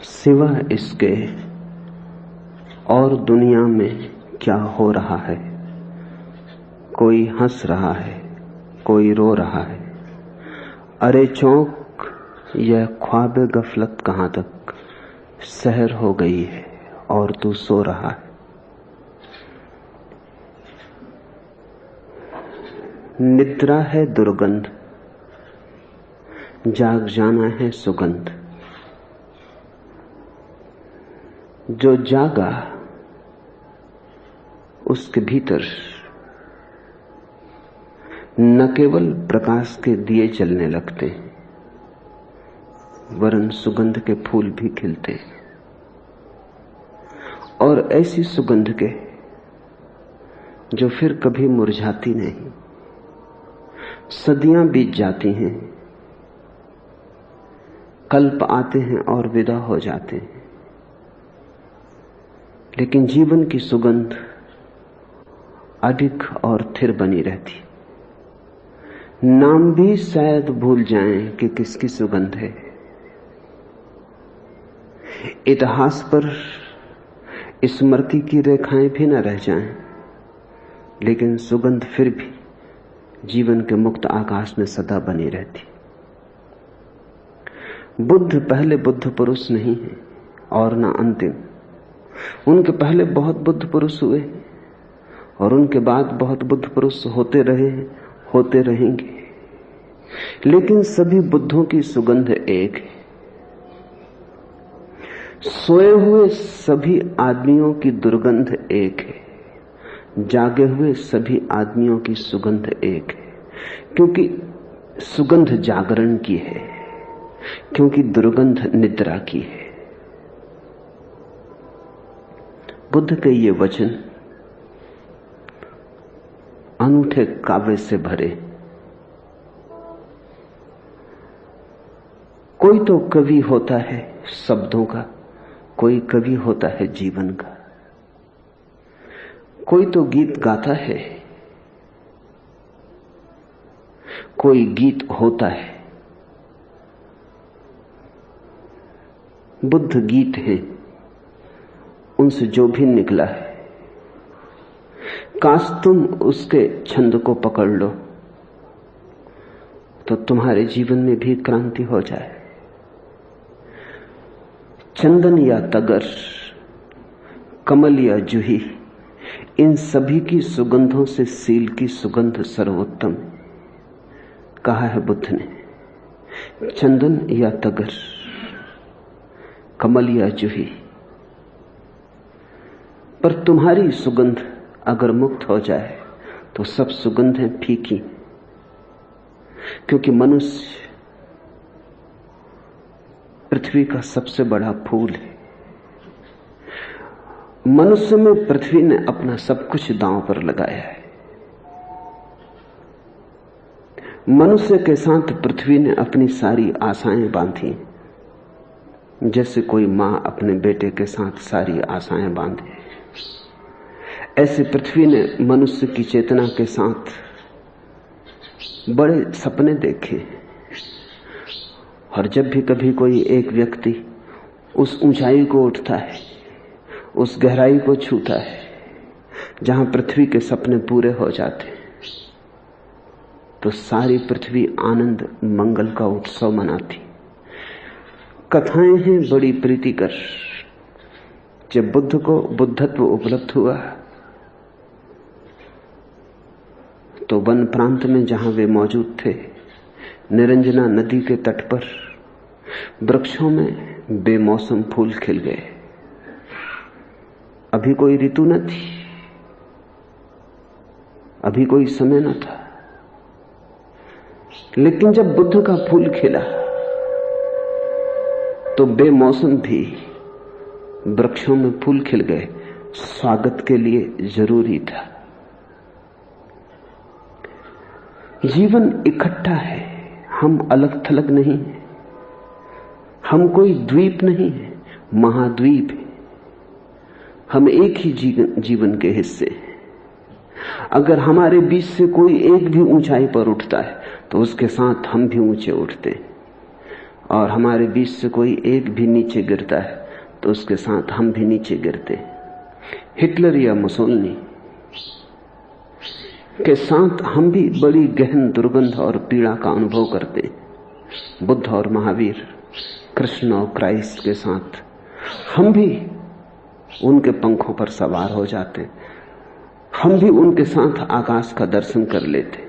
सिवा इसके और दुनिया में क्या हो रहा है। कोई हंस रहा है, कोई रो रहा है। अरे चौंक, यह ख्वाब गफलत कहां तक। सहर हो गई है और तू सो रहा है। निद्रा है दुर्गंध, जाग जाना है सुगंध। जो जागा उसके भीतर न केवल प्रकाश के दिए जलने लगते हैं, वरन सुगंध के फूल भी खिलते हैं। और ऐसी सुगंध के जो फिर कभी मुरझाती नहीं। सदियां बीत जाती हैं, कल्प आते हैं और विदा हो जाते हैं, लेकिन जीवन की सुगंध अडिग और थिर बनी रहती। नाम भी शायद भूल जाएं कि किसकी सुगंध है। इतिहास पर स्मृति की रेखाएं भी न रह जाएं, लेकिन सुगंध फिर भी जीवन के मुक्त आकाश में सदा बनी रहती। बुद्ध पहले बुद्ध पुरुष नहीं है और न अंतिम। उनके पहले बहुत बुद्ध पुरुष हुए और उनके बाद बहुत बुद्ध पुरुष होते रहे, होते रहेंगे, लेकिन सभी बुद्धों की सुगंध एक है। सोए हुए सभी आदमियों की दुर्गंध एक है, जागे हुए सभी आदमियों की सुगंध एक है। क्योंकि सुगंध जागरण की है, क्योंकि दुर्गंध निद्रा की है। बुद्ध के ये वचन अनूठे काव्य से भरे। कोई तो कवि होता है शब्दों का, कोई कवि होता है जीवन का। कोई तो गीत गाता है, कोई गीत होता है। बुद्ध गीत हैं, उनसे जो भी निकला है, काश तुम उसके छंद को पकड़ लो तो तुम्हारे जीवन में भी क्रांति हो जाए। चंदन या तगर, कमल या जूही, इन सभी की सुगंधों से सील की सुगंध सर्वोत्तम। कहा है बुद्ध ने, चंदन या तगर, कमल या जूही। पर तुम्हारी सुगंध अगर मुक्त हो जाए तो सब सुगंधें फीकी। क्योंकि मनुष्य पृथ्वी का सबसे बड़ा फूल है। मनुष्य में पृथ्वी ने अपना सब कुछ दांव पर लगाया है। मनुष्य के साथ पृथ्वी ने अपनी सारी आशाएं बांधी, जैसे कोई मां अपने बेटे के साथ सारी आशाएं बांधे। ऐसे पृथ्वी ने मनुष्य की चेतना के साथ बड़े सपने देखे। और जब भी कभी कोई एक व्यक्ति उस ऊंचाई को उठता है, उस गहराई को छूता है जहां पृथ्वी के सपने पूरे हो जाते हैं, तो सारी पृथ्वी आनंद मंगल का उत्सव मनाती। कथाएं हैं बड़ी प्रीतिकर। जब बुद्ध को बुद्धत्व उपलब्ध हुआ तो वन प्रांत में जहां वे मौजूद थे, निरंजना नदी के तट पर वृक्षों में बेमौसम फूल खिल गए। अभी कोई ऋतु न थी, अभी कोई समय न था, लेकिन जब बुद्ध का फूल खिला तो बेमौसम भी वृक्षों में फूल खिल गए। स्वागत के लिए जरूरी था। जीवन इकट्ठा है, हम अलग थलग नहीं हैं। हम कोई द्वीप नहीं है, महाद्वीप है। हम एक ही जीवन के हिस्से हैं। अगर हमारे बीच से कोई एक भी ऊंचाई पर उठता है तो उसके साथ हम भी ऊंचे उठते हैं। और हमारे बीच से कोई एक भी नीचे गिरता है तो उसके साथ हम भी नीचे गिरते हैं। हिटलर या मुसोलिनी के साथ हम भी बड़ी गहन दुर्गंध और पीड़ा का अनुभव करते हैं। बुद्ध और महावीर, कृष्ण और क्राइस्ट के साथ हम भी उनके पंखों पर सवार हो जाते हैं। हम भी उनके साथ आकाश का दर्शन कर लेते।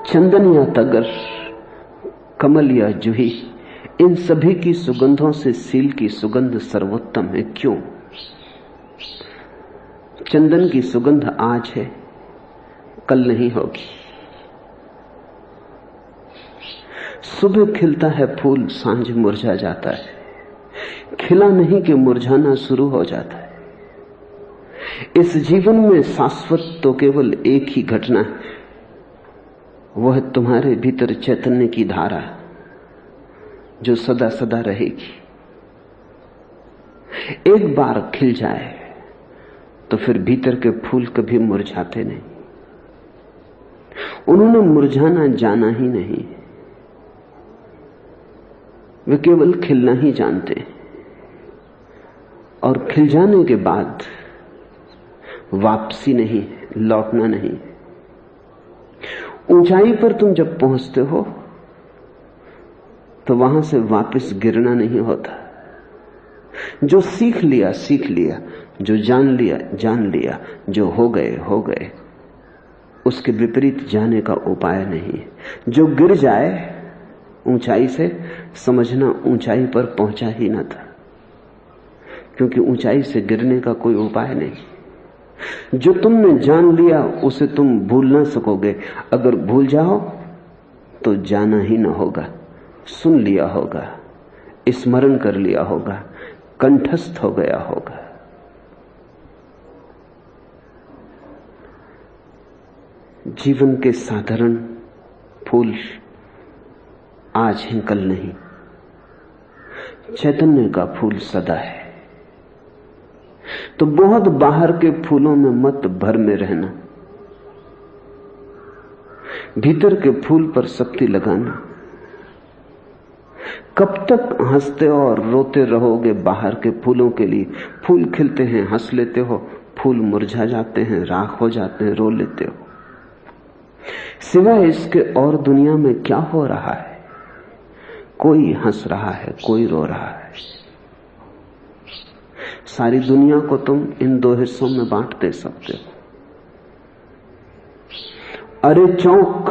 चंदन या तगर, कमल या जूही, इन सभी की सुगंधों से सील की सुगंध सर्वोत्तम है। क्यों? चंदन की सुगंध आज है, कल नहीं होगी। सुबह खिलता है फूल, सांझ मुरझा जाता है। खिला नहीं कि मुरझाना शुरू हो जाता है। इस जीवन में शाश्वत तो केवल एक ही घटना है, वह तुम्हारे भीतर चैतन्य की धारा जो सदा सदा रहेगी। एक बार खिल जाए तो फिर भीतर के फूल कभी मुरझाते नहीं। उन्होंने मुरझाना जाना ही नहीं, वे केवल खिलना ही जानते। और खिल जाने के बाद वापसी नहीं, लौटना नहीं। ऊंचाई पर तुम जब पहुंचते हो तो वहां से वापस गिरना नहीं होता। जो सीख लिया सीख लिया, जो जान लिया जान लिया, जो हो गए, उसके विपरीत जाने का उपाय नहीं है। जो गिर जाए ऊंचाई से, समझना ऊंचाई पर पहुंचा ही न था, क्योंकि ऊंचाई से गिरने का कोई उपाय नहीं। जो तुमने जान लिया उसे तुम भूल ना सकोगे। अगर भूल जाओ तो जाना ही ना होगा। सुन लिया होगा, स्मरण कर लिया होगा, कंठस्थ हो गया होगा। जीवन के साधारण फूल आज हैं, कल नहीं। चैतन्य का फूल सदा है। तो बहुत बाहर के फूलों में मत भर में रहना, भीतर के फूल पर शक्ति लगाना। कब तक हंसते और रोते रहोगे बाहर के फूलों के लिए? फूल खिलते हैं, हंस लेते हो, फूल मुरझा जाते हैं, राख हो जाते हैं, रो लेते हो। सिवाय इसके और दुनिया में क्या हो रहा है? कोई हंस रहा है, कोई रो रहा है। सारी दुनिया को तुम इन दो हिस्सों में बांट दे सकते हो। अरे चौंक,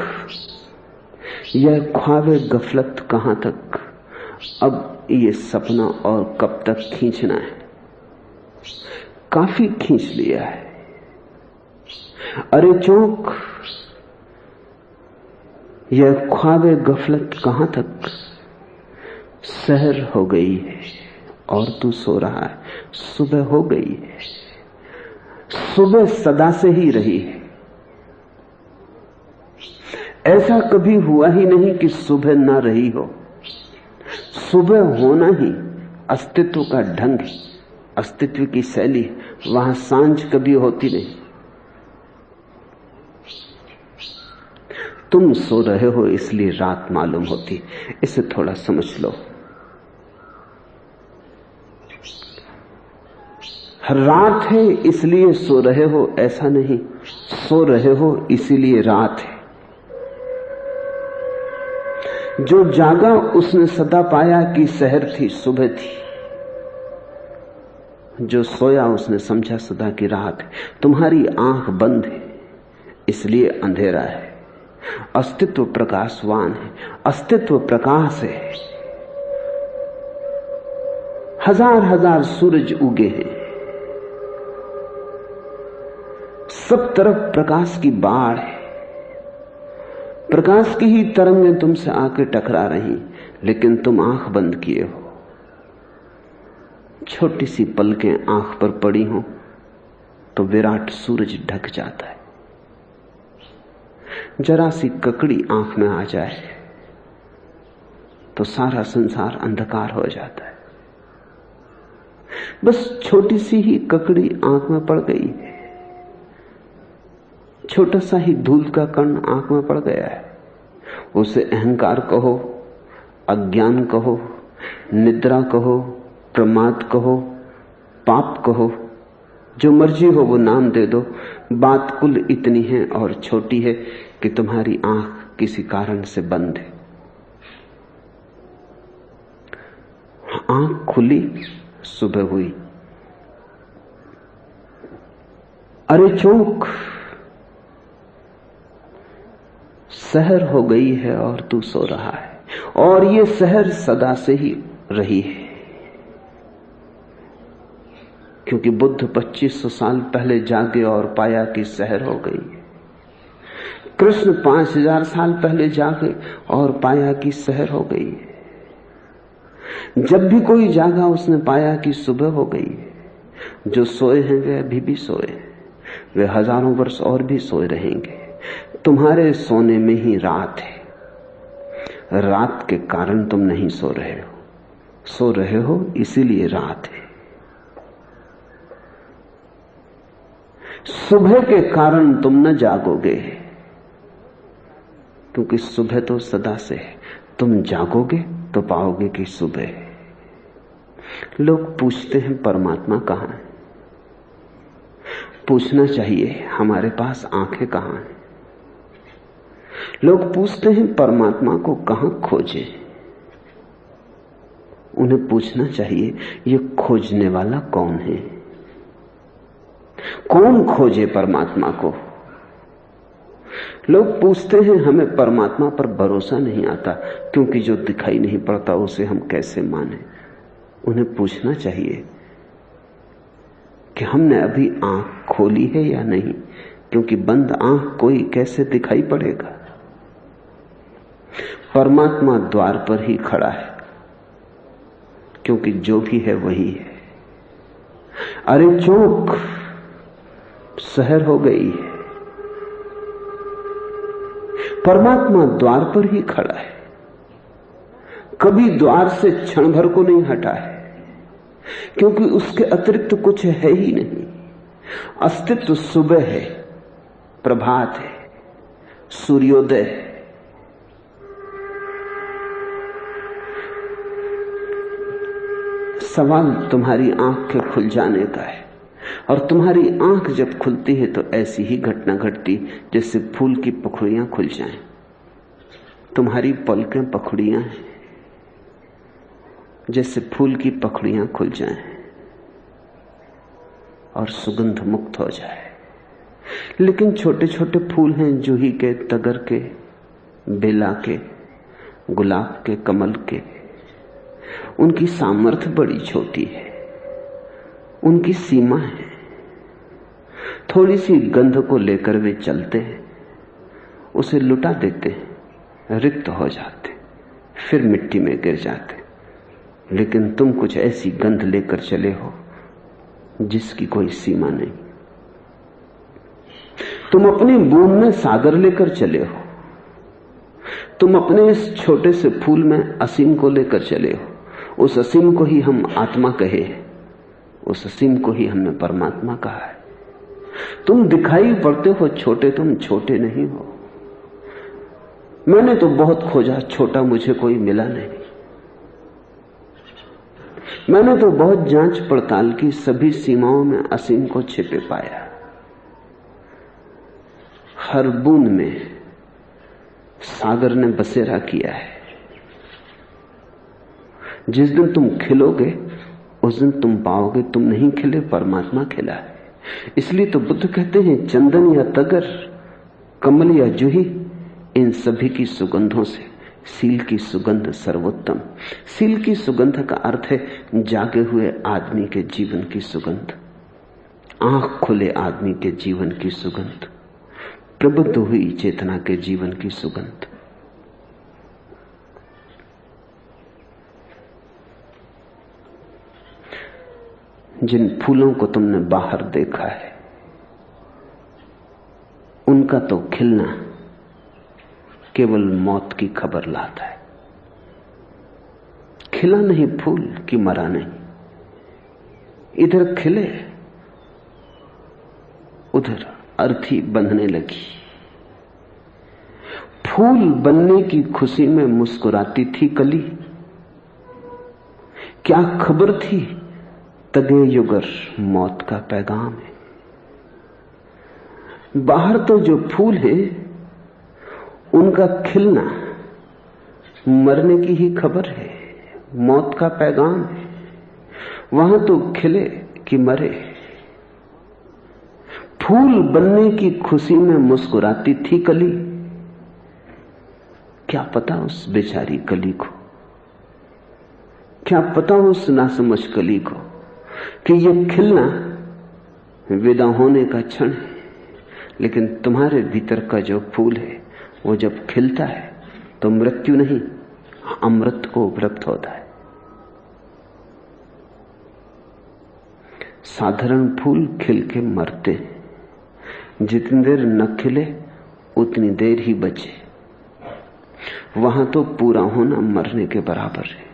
यह ख्वाबे गफलत कहां तक? अब ये सपना और कब तक खींचना है? काफी खींच लिया है। अरे चौंक, यह ख्वाबे गफलत कहां तक? सहर हो गई है और तू सो रहा है। सुबह हो गई है, सुबह सदा से ही रही है। ऐसा कभी हुआ ही नहीं कि सुबह ना रही हो। सुबह होना ही अस्तित्व का ढंग है, अस्तित्व की शैली। वहां सांझ कभी होती नहीं। तुम सो रहे हो इसलिए रात मालूम होती, इसे थोड़ा समझ लो। रात है इसलिए सो रहे हो ऐसा नहीं, सो रहे हो इसीलिए रात है। जो जागा उसने सदा पाया कि सहर थी, सुबह थी। जो सोया उसने समझा सदा की रात है। तुम्हारी आंख बंद है इसलिए अंधेरा है। अस्तित्व प्रकाशवान है, अस्तित्व प्रकाश है। हजार हजार सूरज उगे हैं, सब तरफ प्रकाश की बाढ़ है। प्रकाश की ही तरंगें तुमसे आके टकरा रही, लेकिन तुम आंख बंद किए हो। छोटी सी पलकें आंख पर पड़ी हो तो विराट सूरज ढक जाता है। जरा सी ककड़ी आंख में आ जाए तो सारा संसार अंधकार हो जाता है। बस छोटी सी ही ककड़ी आंख में पड़ गई है, छोटा सा ही धूल का कण आंख में पड़ गया है। उसे अहंकार कहो अज्ञान कहो, निद्रा कहो, प्रमाद कहो, पाप कहो, जो मर्जी हो वो नाम दे दो। बात कुल इतनी है और छोटी है कि तुम्हारी आंख किसी कारण से बंद है। आंख खुली, सुबह हुई, अरे चौक, सहर हो गई है और तू सो रहा है। और ये सहर सदा से ही रही है, क्योंकि बुद्ध 2500 साल पहले जागे और पाया कि सहर हो गई। कृष्ण 5000 साल पहले जागे और पाया कि सहर हो गई। जब भी कोई जागा उसने पाया कि सुबह हो गई। जो सोए हैं वे अभी भी सोए, वे हजारों वर्ष और भी सोए रहेंगे। तुम्हारे सोने में ही रात है। रात के कारण तुम नहीं सो रहे हो, सो रहे हो इसीलिए रात है। सुबह के कारण तुम न जागोगे, क्योंकि सुबह तो सदा से है। तुम जागोगे तो पाओगे कि सुबह है। लोग पूछते हैं परमात्मा कहां है? पूछना चाहिए हमारे पास आंखें कहां हैं। लोग पूछते हैं परमात्मा को कहां खोजे? उन्हें पूछना चाहिए ये खोजने वाला कौन है? कौन खोजे परमात्मा को? लोग पूछते हैं हमें परमात्मा पर भरोसा नहीं आता, क्योंकि जो दिखाई नहीं पड़ता उसे हम कैसे माने। उन्हें पूछना चाहिए कि हमने अभी आंख खोली है या नहीं, क्योंकि बंद आंख कोई कैसे दिखाई पड़ेगा। परमात्मा द्वार पर ही खड़ा है, क्योंकि जो भी है वही है। अरे चौक, सहर हो गई है। परमात्मा द्वार पर ही खड़ा है, कभी द्वार से क्षण भर को नहीं हटा है, क्योंकि उसके अतिरिक्त कुछ है ही नहीं। अस्तित्व सुबह है, प्रभात है, सूर्योदय है। सवाल तुम्हारी आंख के खुल जाने का है, और तुम्हारी आंख जब खुलती है तो ऐसी ही घटना घटती जैसे फूल की पखुड़ियां खुल जाएं। तुम्हारी पलकें पखुड़ियां हैं, जैसे फूल की पखुड़ियां खुल जाएं और सुगंध मुक्त हो जाए। लेकिन छोटे छोटे फूल हैं, जूही के, तगर के, बेला के, गुलाब के, कमल के। उनकी सामर्थ्य बड़ी छोटी है, उनकी सीमा है। थोड़ी सी गंध को लेकर वे चलते हैं, उसे लुटा देते हैं, रिक्त हो जाते, फिर मिट्टी में गिर जाते। लेकिन तुम कुछ ऐसी गंध लेकर चले हो जिसकी कोई सीमा नहीं। तुम अपनी बूंद में सागर लेकर चले हो। तुम अपने इस छोटे से फूल में असीम को लेकर चले हो। उस असीम को ही हम आत्मा कहे, उस असीम को ही हमने परमात्मा कहा है। तुम दिखाई पड़ते हो छोटे, तुम छोटे नहीं हो। मैंने तो बहुत खोजा, छोटा मुझे कोई मिला नहीं। मैंने तो बहुत जांच पड़ताल की, सभी सीमाओं में असीम को छिपे पाया। हर बूंद में सागर ने बसेरा किया है। जिस दिन तुम खिलोगे उस दिन तुम पाओगे तुम नहीं खिले, परमात्मा खिला है। इसलिए तो बुद्ध कहते हैं चंदन या तगर, कमल या जूही, इन सभी की सुगंधों से सील की सुगंध सर्वोत्तम। सील की सुगंध का अर्थ है जागे हुए आदमी के जीवन की सुगंध, आंख खुले आदमी के जीवन की सुगंध, प्रबुद्ध हुई चेतना के जीवन की सुगंध। जिन फूलों को तुमने बाहर देखा है उनका तो खिलना केवल मौत की खबर लाता है। खिला नहीं फूल कि मरा नहीं, इधर खिले उधर अर्थी बंधने लगी। फूल बनने की खुशी में मुस्कुराती थी कली, क्या खबर थी तगे युगर मौत का पैगाम है। बाहर तो जो फूल हैं उनका खिलना मरने की ही खबर है, मौत का पैगाम है। वहां तो खिले कि मरे। फूल बनने की खुशी में मुस्कुराती थी कली। क्या पता उस बेचारी कली को, क्या पता उस नासमझ कली को कि यह खिलना विदा होने का क्षण है। लेकिन तुम्हारे भीतर का जो फूल है वो जब खिलता है तो मृत्यु नहीं, अमृत को उपलब्ध होता है। साधारण फूल खिल के मरते हैं, जितनी देर न खिले उतनी देर ही बचे। वहां तो पूरा होना मरने के बराबर है।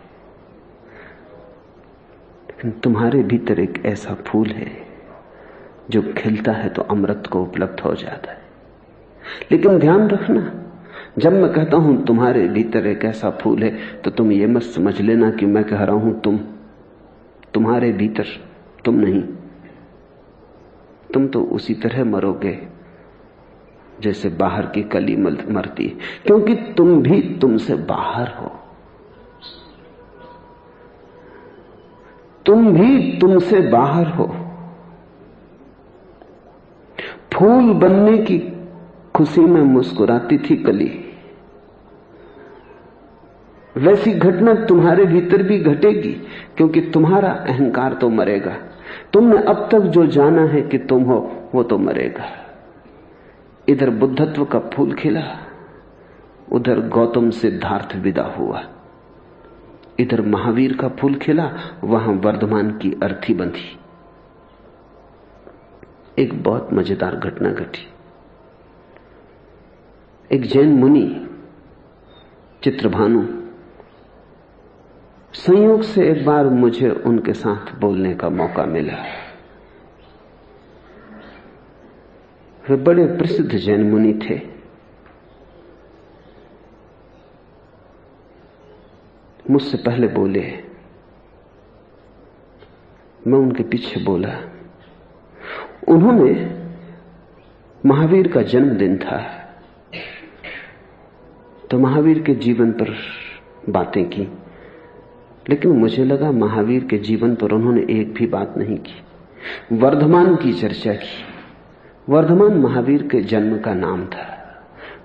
लेकिन तुम्हारे भीतर एक ऐसा फूल है जो खिलता है तो अमृत को उपलब्ध हो जाता है। लेकिन ध्यान रखना, जब मैं कहता हूं तुम्हारे भीतर एक ऐसा फूल है तो तुम ये मत समझ लेना कि मैं कह रहा हूं तुम्हारे भीतर तुम नहीं। तुम तो उसी तरह मरोगे जैसे बाहर की कली मरती है, क्योंकि तुम भी तुमसे बाहर हो। तुम भी तुमसे बाहर हो। फूल बनने की खुशी में मुस्कुराती थी कली। वैसी घटना तुम्हारे भीतर भी घटेगी, क्योंकि तुम्हारा अहंकार तो मरेगा। तुमने अब तक जो जाना है कि तुम हो वो तो मरेगा। इधर बुद्धत्व का फूल खिला, उधर गौतम सिद्धार्थ विदा हुआ। इधर महावीर का फूल खिला, वहां वर्धमान की अर्थी बंधी। एक बहुत मजेदार घटना घटी। एक जैन मुनि चित्रभानु, संयोग से एक बार मुझे उनके साथ बोलने का मौका मिला। वे बड़े प्रसिद्ध जैन मुनि थे। मुझसे पहले बोले, मैं उनके पीछे बोला। उन्होंने, महावीर का जन्मदिन था तो महावीर के जीवन पर बातें की, लेकिन मुझे लगा महावीर के जीवन पर उन्होंने एक भी बात नहीं की। वर्धमान की चर्चा की। वर्धमान महावीर के जन्म का नाम था,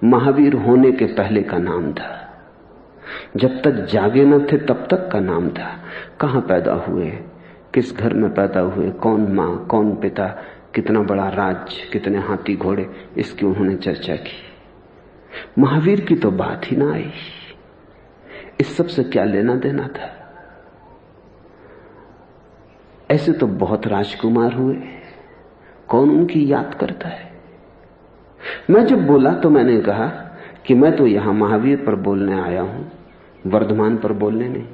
महावीर होने के पहले का नाम था। जब तक जागे न थे तब तक का नाम था। कहां पैदा हुए, किस घर में पैदा हुए, कौन मां कौन पिता, कितना बड़ा राज्य, कितने हाथी घोड़े, इसकी उन्होंने चर्चा की। महावीर की तो बात ही ना आई। इस सब से क्या लेना देना था। ऐसे तो बहुत राजकुमार हुए, कौन उनकी याद करता है। मैं जब बोला तो मैंने कहा कि मैं तो यहां महावीर पर बोलने आया हूं, वर्धमान पर बोलने नहीं।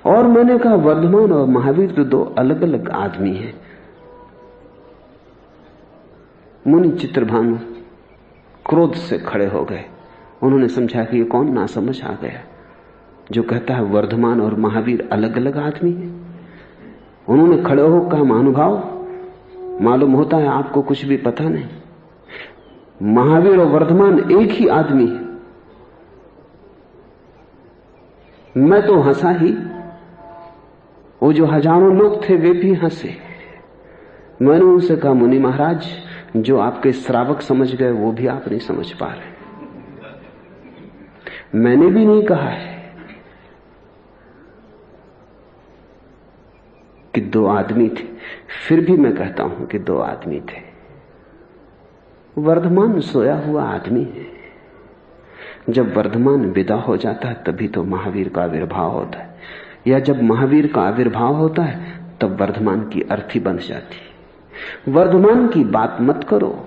और मैंने कहा वर्धमान और महावीर तो दो अलग अलग आदमी हैं। मुनि चित्रभानु क्रोध से खड़े हो गए। उन्होंने समझा कि ये कौन नासमझ आ गया जो कहता है वर्धमान और महावीर अलग अलग आदमी हैं। उन्होंने खड़े होकर कहा, महानुभाव, मालूम होता है आपको कुछ भी पता नहीं। महावीर और वर्धमान एक ही आदमी है। मैं तो हंसा ही, वो जो हजारों लोग थे वे भी हंसे। मैंने उनसे कहा, मुनि महाराज, जो आपके श्रावक समझ गए वो भी आप नहीं समझ पा रहे। मैंने भी नहीं कहा है कि दो आदमी थे, फिर भी मैं कहता हूं कि दो आदमी थे। वर्धमान सोया हुआ आदमी है। जब वर्धमान विदा हो जाता है तभी तो महावीर का आविर्भाव होता है, या जब महावीर का आविर्भाव होता है तब वर्धमान की अर्थी बन जाती है। वर्धमान की बात मत करो,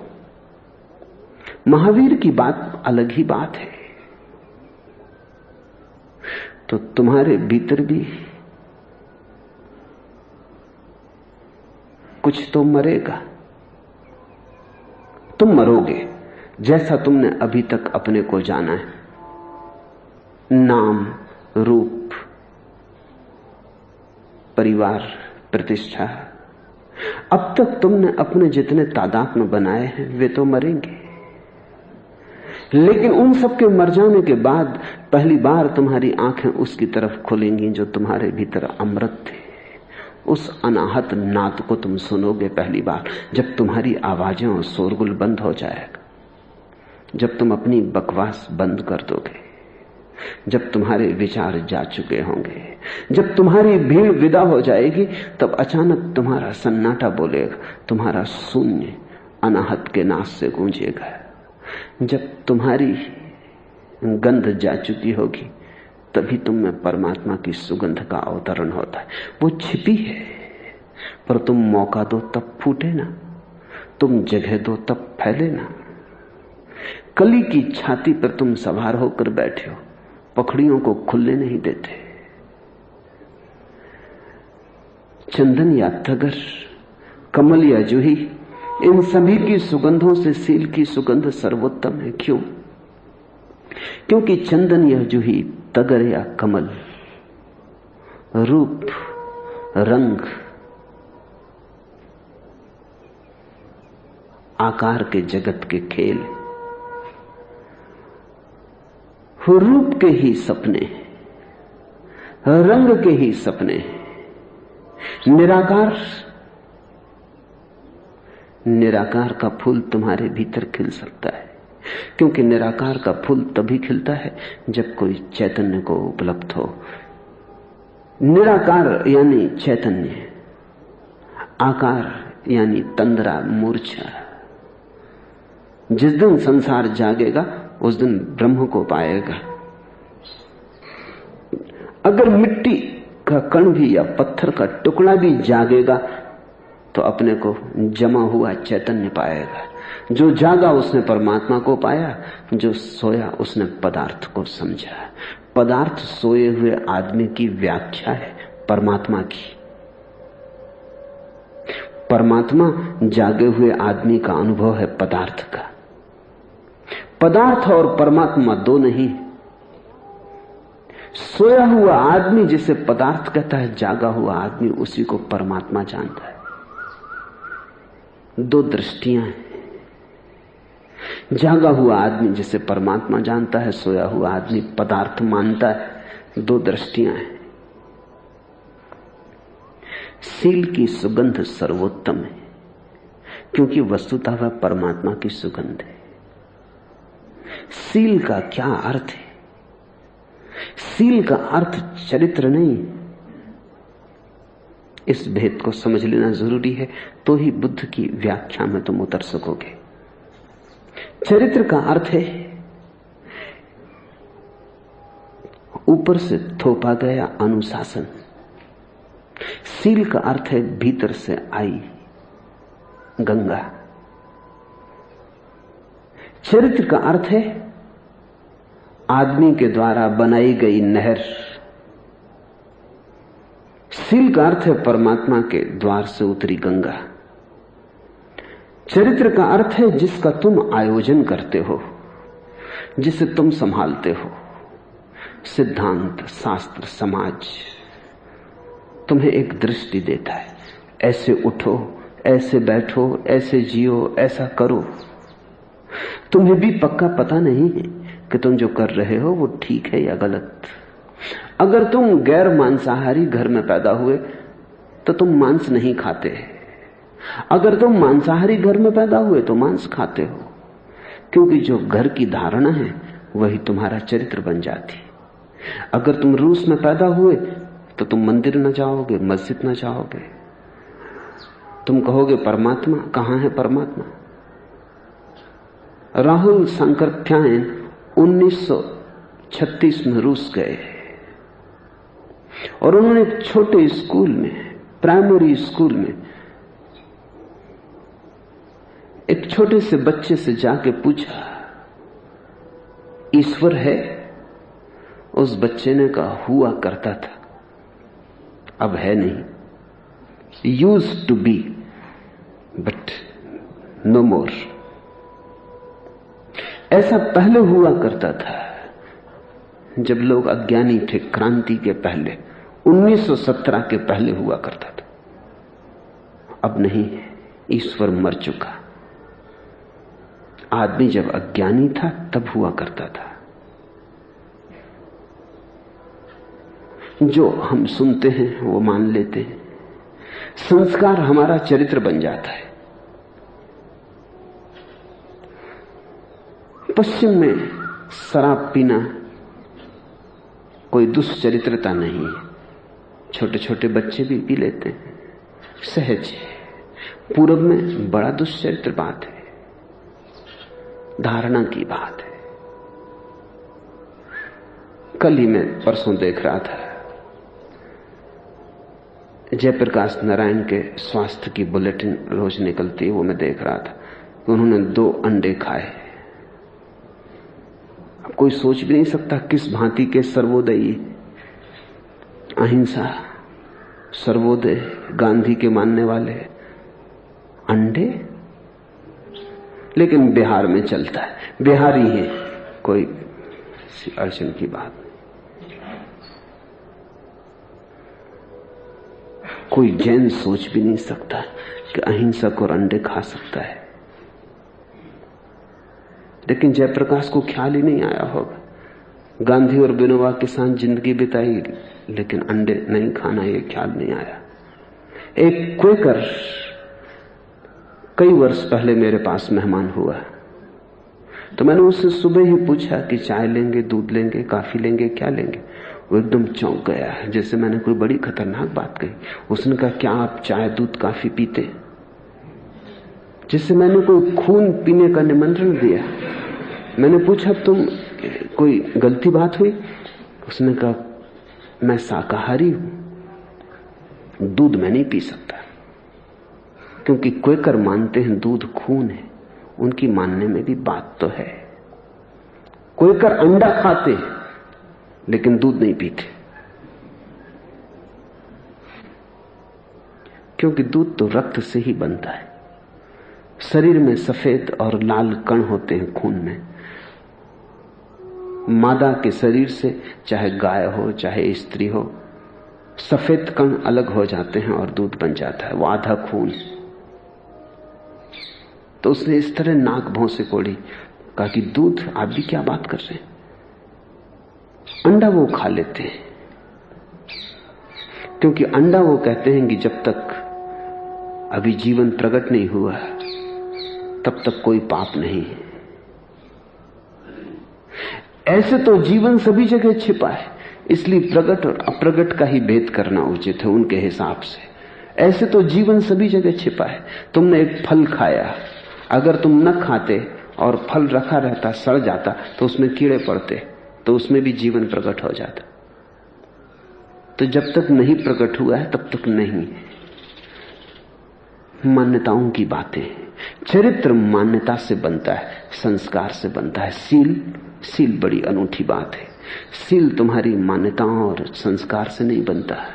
महावीर की बात अलग ही बात है। तो तुम्हारे भीतर भी कुछ तो मरेगा। तुम मरोगे जैसा तुमने अभी तक अपने को जाना है। नाम, रूप, परिवार, प्रतिष्ठा। अब तक तुमने अपने जितने तादाद में बनाए हैं वे तो मरेंगे, लेकिन उन सब के मर जाने के बाद पहली बार तुम्हारी आंखें उसकी तरफ खुलेंगी जो तुम्हारे भीतर अमृत थे। उस अनाहत नाद को तुम सुनोगे पहली बार, जब तुम्हारी आवाजें और शोरगुल बंद हो जाएगा, जब तुम अपनी बकवास बंद कर दोगे, जब तुम्हारे विचार जा चुके होंगे, जब तुम्हारी भीड़ विदा हो जाएगी, तब अचानक तुम्हारा सन्नाटा बोलेगा, तुम्हारा शून्य अनाहत के नाद से गूंजेगा। जब तुम्हारी गंध जा चुकी होगी, तभी तुम में परमात्मा की सुगंध का अवतरण होता है। वो छिपी है, पर तुम मौका दो तब फूटे ना, तुम जगह दो तब फैले ना। कली की छाती पर तुम सवार होकर बैठे हो, पखड़ियों को खुलने नहीं देते। चंदन या तगर, कमल या जूही, इन सभी की सुगंधों से सील की सुगंध सर्वोत्तम है। क्यों? क्योंकि चंदन या जूही, तगर या कमल रूप, रंग, आकार के जगत के खेल, रूप के ही सपने, रंग के ही सपने। निराकार का फूल तुम्हारे भीतर खिल सकता है, क्योंकि निराकार का फूल तभी खिलता है जब कोई चैतन्य को उपलब्ध हो। निराकार यानी चैतन्य, आकार यानी तंद्रा, मूर्छा। जिस दिन संसार जागेगा उस दिन ब्रह्म को पाएगा। अगर मिट्टी का कण भी या पत्थर का टुकड़ा भी जागेगा तो अपने को जमा हुआ चैतन्य पाएगा। जो जागा उसने परमात्मा को पाया, जो सोया उसने पदार्थ को समझा। पदार्थ सोए हुए आदमी की व्याख्या है परमात्मा की, परमात्मा जागे हुए आदमी का अनुभव है पदार्थ का। पदार्थ और परमात्मा दो नहीं। सोया हुआ आदमी जिसे पदार्थ कहता है, जागा हुआ आदमी उसी को परमात्मा जानता है। दो दृष्टियां हैं। जागा हुआ आदमी जिसे परमात्मा जानता है, सोया हुआ आदमी पदार्थ मानता है। दो दृष्टियां हैं। सील की सुगंध सर्वोत्तम है, क्योंकि वस्तुतः वह परमात्मा की सुगंध है। सील का क्या अर्थ है? सील का अर्थ चरित्र नहीं। इस भेद को समझ लेना जरूरी है, तो ही बुद्ध की व्याख्या में तुम उतर सकोगे। चरित्र का अर्थ है ऊपर से थोपा गया अनुशासन। सील का अर्थ है भीतर से आई गंगा। चरित्र का अर्थ है आदमी के द्वारा बनाई गई नहर। सील का अर्थ है परमात्मा के द्वार से उतरी गंगा। चरित्र का अर्थ है जिसका तुम आयोजन करते हो, जिसे तुम संभालते हो। सिद्धांत, शास्त्र, समाज तुम्हें एक दृष्टि देता है, ऐसे उठो, ऐसे बैठो, ऐसे जियो, ऐसा करो। तुम्हें भी पक्का पता नहीं है कि तुम जो कर रहे हो वो ठीक है या गलत। अगर तुम गैर मांसाहारी घर में पैदा हुए तो तुम मांस नहीं खाते। अगर तुम मांसाहारी घर में पैदा हुए तो मांस खाते हो, क्योंकि जो घर की धारणा है वही तुम्हारा चरित्र बन जाती। अगर तुम रूस में पैदा हुए तो तुम मंदिर न जाओगे, मस्जिद न जाओगे। तुम कहोगे परमात्मा कहां है? परमात्मा। राहुल सांकृत्यायन 1936 में रूस गए और उन्होंने एक छोटे स्कूल में, प्राइमरी स्कूल में, एक छोटे से बच्चे से जाके पूछा, ईश्वर है? उस बच्चे ने कहा, हुआ करता था, अब है नहीं। Used to be but no more. ऐसा पहले हुआ करता था जब लोग अज्ञानी थे, क्रांति के पहले। 1917 के पहले हुआ करता था, अब नहीं है। ईश्वर मर चुका। आदमी जब अज्ञानी था तब हुआ करता था। जो हम सुनते हैं वो मान लेते हैं। संस्कार हमारा चरित्र बन जाता है। पश्चिम में शराब पीना कोई दुष्चरित्रता नहीं है। छोटे छोटे बच्चे भी पी लेते हैं, सहज है। पूरब में बड़ा दुष्चरित्र बात है, धारणा की बात है। कल ही मैं परसों देख रहा था, जयप्रकाश नारायण के स्वास्थ्य की बुलेटिन रोज निकलती है, वो मैं देख रहा था कि उन्होंने 2 अंडे खाए। अब कोई सोच भी नहीं सकता किस भांति के सर्वोदयी, अहिंसा, सर्वोदय, गांधी के मानने वाले अंडे। लेकिन बिहार में चलता है, बिहारी है, कोई अड़चन की बात नहीं। कोई जैन सोच भी नहीं सकता कि अहिंसक और अंडे खा सकता है। लेकिन जयप्रकाश को ख्याल ही नहीं आया होगा। गांधी और विनोबा के साथ जिंदगी बिताई, लेकिन अंडे नहीं खाना ये ख्याल नहीं आया। एक क्वेकर कई वर्ष पहले मेरे पास मेहमान हुआ, तो मैंने उससे सुबह ही पूछा कि चाय लेंगे, दूध लेंगे, कॉफी लेंगे, क्या लेंगे? वो एकदम चौंक गया, जैसे मैंने कोई बड़ी खतरनाक बात कही। उसने कहा, क्या आप चाय, दूध, कॉफी पीते? जिससे मैंने कोई खून पीने का निमंत्रण दिया। मैंने पूछा, तुम कोई गलती बात हुई? उसने कहा, मैं शाकाहारी हूं, दूध मैं नहीं पी सकता। क्योंकि क्वेकर मानते हैं दूध खून है। उनकी मानने में भी बात तो है। क्वेकर अंडा खाते लेकिन दूध नहीं पीते, क्योंकि दूध तो रक्त से ही बनता है। शरीर में सफेद और लाल कण होते हैं खून में। मादा के शरीर से, चाहे गाय हो चाहे स्त्री हो, सफेद कण अलग हो जाते हैं और दूध बन जाता है। वो आधा खून। तो उसने इस तरह नाक भौं से कोड़ी, कहा कि दूध, आप भी क्या बात कर रहे हैं? अंडा वो खा लेते हैं, क्योंकि अंडा वो कहते हैं कि जब तक अभी जीवन प्रकट नहीं हुआ तब तक कोई पाप नहीं है। ऐसे तो जीवन सभी जगह छिपा है, इसलिए प्रकट और अप्रगट का ही भेद करना उचित है उनके हिसाब से। ऐसे तो जीवन सभी जगह छिपा है। तुमने एक फल खाया, अगर तुम न खाते और फल रखा रहता, सड़ जाता, तो उसमें कीड़े पड़ते, तो उसमें भी जीवन प्रकट हो जाता। तो जब तक नहीं प्रकट हुआ है तब तक नहीं। मान्यताओं की बातें। चरित्र मान्यता से बनता है, संस्कार से बनता है। सील बड़ी अनूठी बात है। सील तुम्हारी मान्यताओं और संस्कार से नहीं बनता है।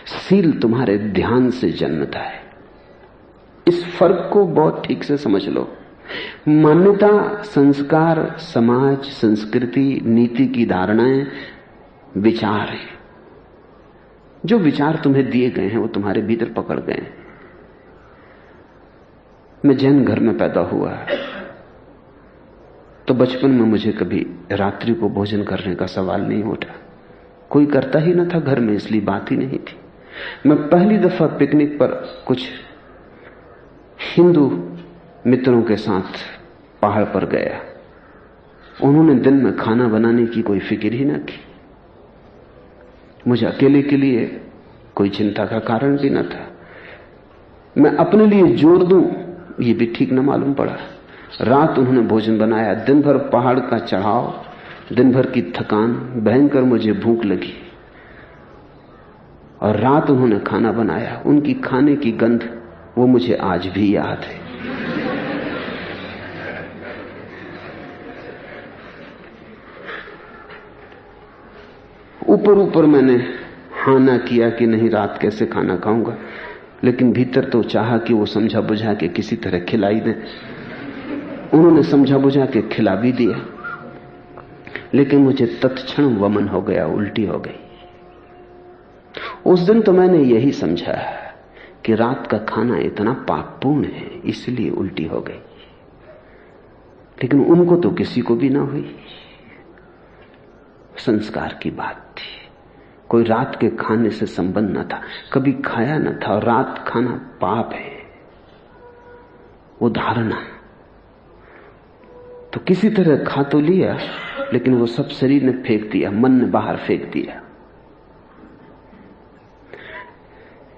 सील तुम्हारे ध्यान से जन्मता है। इस फर्क को बहुत ठीक से समझ लो। मान्यता, संस्कार, समाज, संस्कृति, नीति की धारणाएं विचार है। जो विचार तुम्हें दिए गए हैं वो तुम्हारे भीतर पकड़ गए हैं। मैं जैन घर में पैदा हुआ, तो बचपन में मुझे कभी रात्रि को भोजन करने का सवाल नहीं उठा। कोई करता ही न था घर में, इसलिए बात ही नहीं थी। मैं पहली दफा पिकनिक पर कुछ हिंदू मित्रों के साथ पहाड़ पर गया। उन्होंने दिन में खाना बनाने की कोई फिक्र ही न की। मुझे अकेले के लिए कोई चिंता का कारण भी न था। मैं अपने लिए जोर दूं ये भी ठीक न मालूम पड़ा। रात उन्होंने भोजन बनाया। दिन भर पहाड़ का चढ़ाव, दिन भर की थकान, भयंकर मुझे भूख लगी, और रात उन्होंने खाना बनाया। उनकी खाने की गंध वो मुझे आज भी याद है। ऊपर ऊपर मैंने हाँ ना किया कि नहीं, रात कैसे खाना खाऊंगा, लेकिन भीतर तो चाहा कि वो समझा बुझा के किसी तरह खिला ही दें। उन्होंने समझा बुझा के खिला भी दिया, लेकिन मुझे तत्क्षण वमन हो गया, उल्टी हो गई। उस दिन तो मैंने यही समझा कि रात का खाना इतना पापपूर्ण है, इसलिए उल्टी हो गई। लेकिन उनको तो किसी को भी ना हुई। संस्कार की बात थी। कोई रात के खाने से संबंध न था, कभी खाया न था। और रात खाना पाप है, वो धारणा। तो किसी तरह खा तो लिया, लेकिन वो सब शरीर ने फेंक दिया, मन ने बाहर फेंक दिया।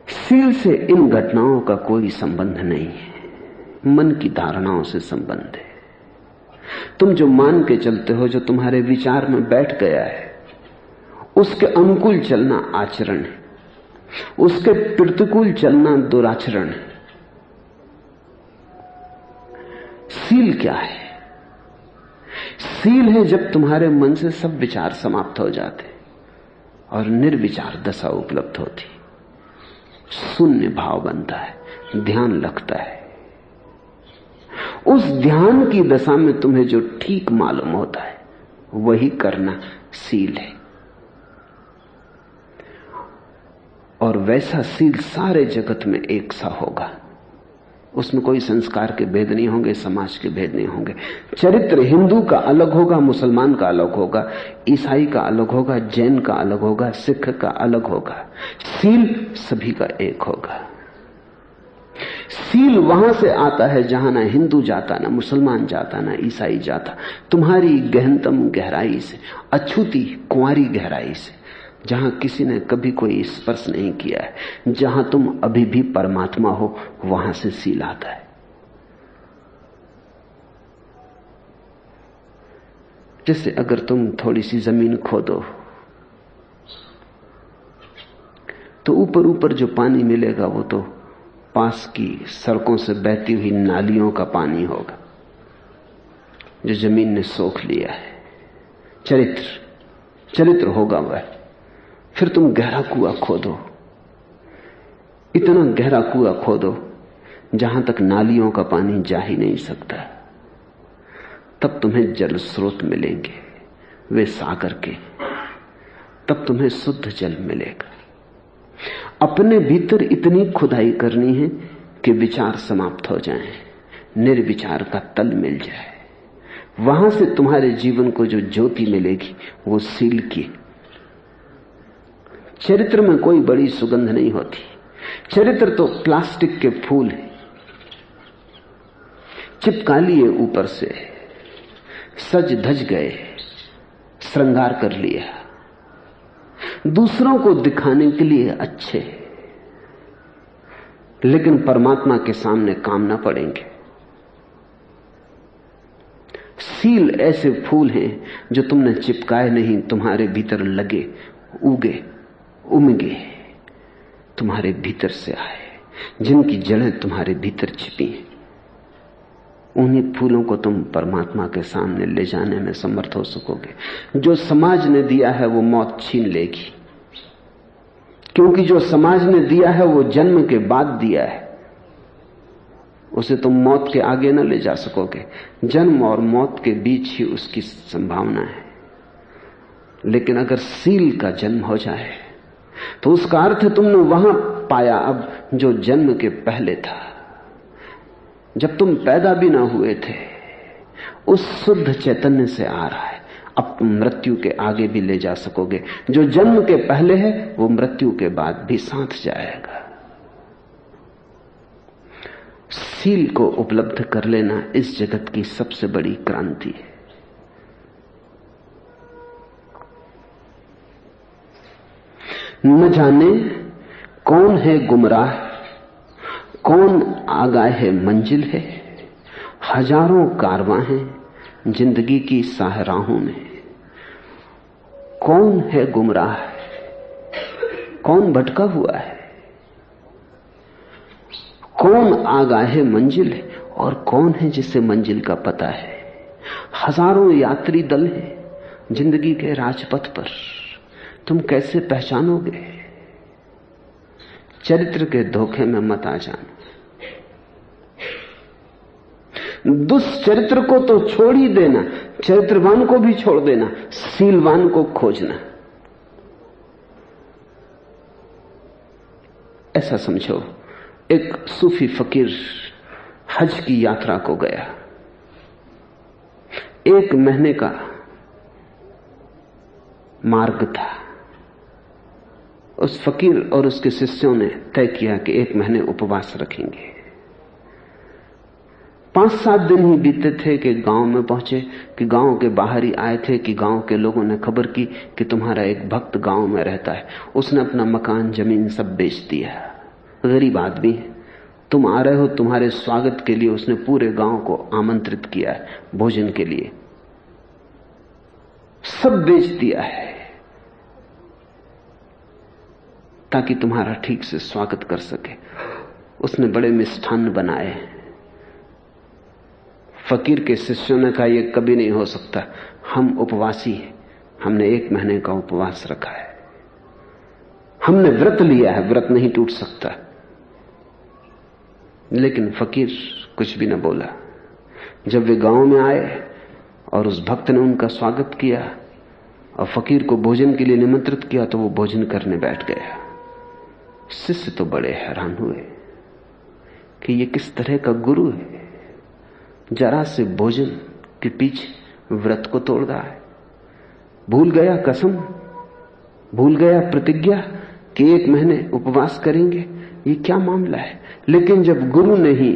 सील से इन घटनाओं का कोई संबंध नहीं है, मन की धारणाओं से संबंध है। तुम जो मान के चलते हो, जो तुम्हारे विचार में बैठ गया है, उसके अनुकूल चलना आचरण है, उसके प्रतिकूल चलना दुराचरण है। सील क्या है? सील है जब तुम्हारे मन से सब विचार समाप्त हो जाते और निर्विचार दशा उपलब्ध होती, शून्य भाव बनता है, ध्यान लगता है। उस ध्यान की दशा में तुम्हें जो ठीक मालूम होता है वही करना सील है। और वैसा सील सारे जगत में एक सा होगा। उसमें कोई संस्कार के भेद नहीं होंगे, समाज के भेद नहीं होंगे। चरित्र हिंदू का अलग होगा, मुसलमान का अलग होगा, ईसाई का अलग होगा, जैन का अलग होगा, सिख का अलग होगा। सील सभी का एक होगा। सील वहां से आता है जहां ना हिंदू जाता, ना मुसलमान जाता, ना ईसाई जाता। तुम्हारी गहनतम गहराई से, अछूती कुंवारी गहराई से, जहां किसी ने कभी कोई स्पर्श नहीं किया है, जहां तुम अभी भी परमात्मा हो, वहां से सील आता है। जैसे अगर तुम थोड़ी सी जमीन खोदो तो ऊपर ऊपर जो पानी मिलेगा वो तो पास की सड़कों से बहती हुई नालियों का पानी होगा जो जमीन ने सोख लिया है। चरित्र होगा वह। फिर तुम गहरा कुआं खोदो, इतना गहरा कुआं खोदो जहां तक नालियों का पानी जा ही नहीं सकता। तब तुम्हें जल स्रोत मिलेंगे, वे सागर के। तब तुम्हें शुद्ध जल मिलेगा। अपने भीतर इतनी खुदाई करनी है कि विचार समाप्त हो जाएं, निर्विचार का तल मिल जाए। वहां से तुम्हारे जीवन को जो ज्योति मिलेगी वो सील की। चरित्र में कोई बड़ी सुगंध नहीं होती। चरित्र तो प्लास्टिक के फूल हैं, चिपका लिए ऊपर से, सज धज गए, श्रृंगार कर लिया, दूसरों को दिखाने के लिए अच्छे, लेकिन परमात्मा के सामने काम ना पड़ेंगे। सील ऐसे फूल हैं जो तुमने चिपकाए नहीं, तुम्हारे भीतर लगे, उगे, उमगे, तुम्हारे भीतर से आए, जिनकी जड़ें तुम्हारे भीतर छिपी हैं। उन्हीं फूलों को तुम परमात्मा के सामने ले जाने में समर्थ हो सकोगे। जो समाज ने दिया है वो मौत छीन लेगी, क्योंकि जो समाज ने दिया है वो जन्म के बाद दिया है, उसे तुम मौत के आगे न ले जा सकोगे। जन्म और मौत के बीच ही उसकी संभावना है। लेकिन अगर सील का जन्म हो जाए तो उसका अर्थ तुमने वहां पाया अब जो जन्म के पहले था। जब तुम पैदा भी ना हुए थे, उस शुद्ध चैतन्य से आ रहा है। अब तुम मृत्यु के आगे भी ले जा सकोगे। जो जन्म के पहले है वो मृत्यु के बाद भी साथ जाएगा। सील को उपलब्ध कर लेना इस जगत की सबसे बड़ी क्रांति है। न जाने कौन है गुमराह, कौन आगाह है मंजिल है। हजारों कारवां हैं जिंदगी की साहराहों में। कौन है गुमराह, कौन भटका हुआ है, कौन आगाह है मंजिल है, और कौन है जिसे मंजिल का पता है। हजारों यात्री दल हैं जिंदगी के राजपथ पर, तुम कैसे पहचानोगे? चरित्र के धोखे में मत आ जाना। दुष्चरित्र को तो छोड़ ही देना, चरित्रवान को भी छोड़ देना, सीलवान को खोजना। ऐसा समझो, एक सूफी फकीर हज की यात्रा को गया। 1 महीने का मार्ग था। उस फकीर और उसके शिष्यों ने तय किया कि 1 महीने उपवास रखेंगे। 5-7 दिन ही बीते थे कि गांव में पहुंचे, कि गांव के बाहर ही आए थे कि गांव के लोगों ने खबर की कि तुम्हारा एक भक्त गांव में रहता है। उसने अपना मकान, जमीन सब बेच दिया। गरीब आदमी है, तुम आ रहे हो, तुम्हारे स्वागत के लिए उसने पूरे गांव को आमंत्रित किया है भोजन के लिए। सब बेच दिया है ताकि तुम्हारा ठीक से स्वागत कर सके। उसने बड़े मिष्ठान्न बनाए। फकीर के शिष्यों ने कहा, यह कभी नहीं हो सकता, हम उपवासी हैं, हमने 1 महीने का उपवास रखा है, हमने व्रत लिया है, व्रत नहीं टूट सकता। लेकिन फकीर कुछ भी न बोला। जब वे गांव में आए और उस भक्त ने उनका स्वागत किया और फकीर को भोजन के लिए निमंत्रित किया, तो वो भोजन करने बैठ गया। शिष्य तो बड़े हैरान हुए कि ये किस तरह का गुरु है, जरा से भोजन के पीछे व्रत को तोड़ रहा है। भूल गया कसम, भूल गया प्रतिज्ञा कि 1 महीने उपवास करेंगे। ये क्या मामला है? लेकिन जब गुरु ने ही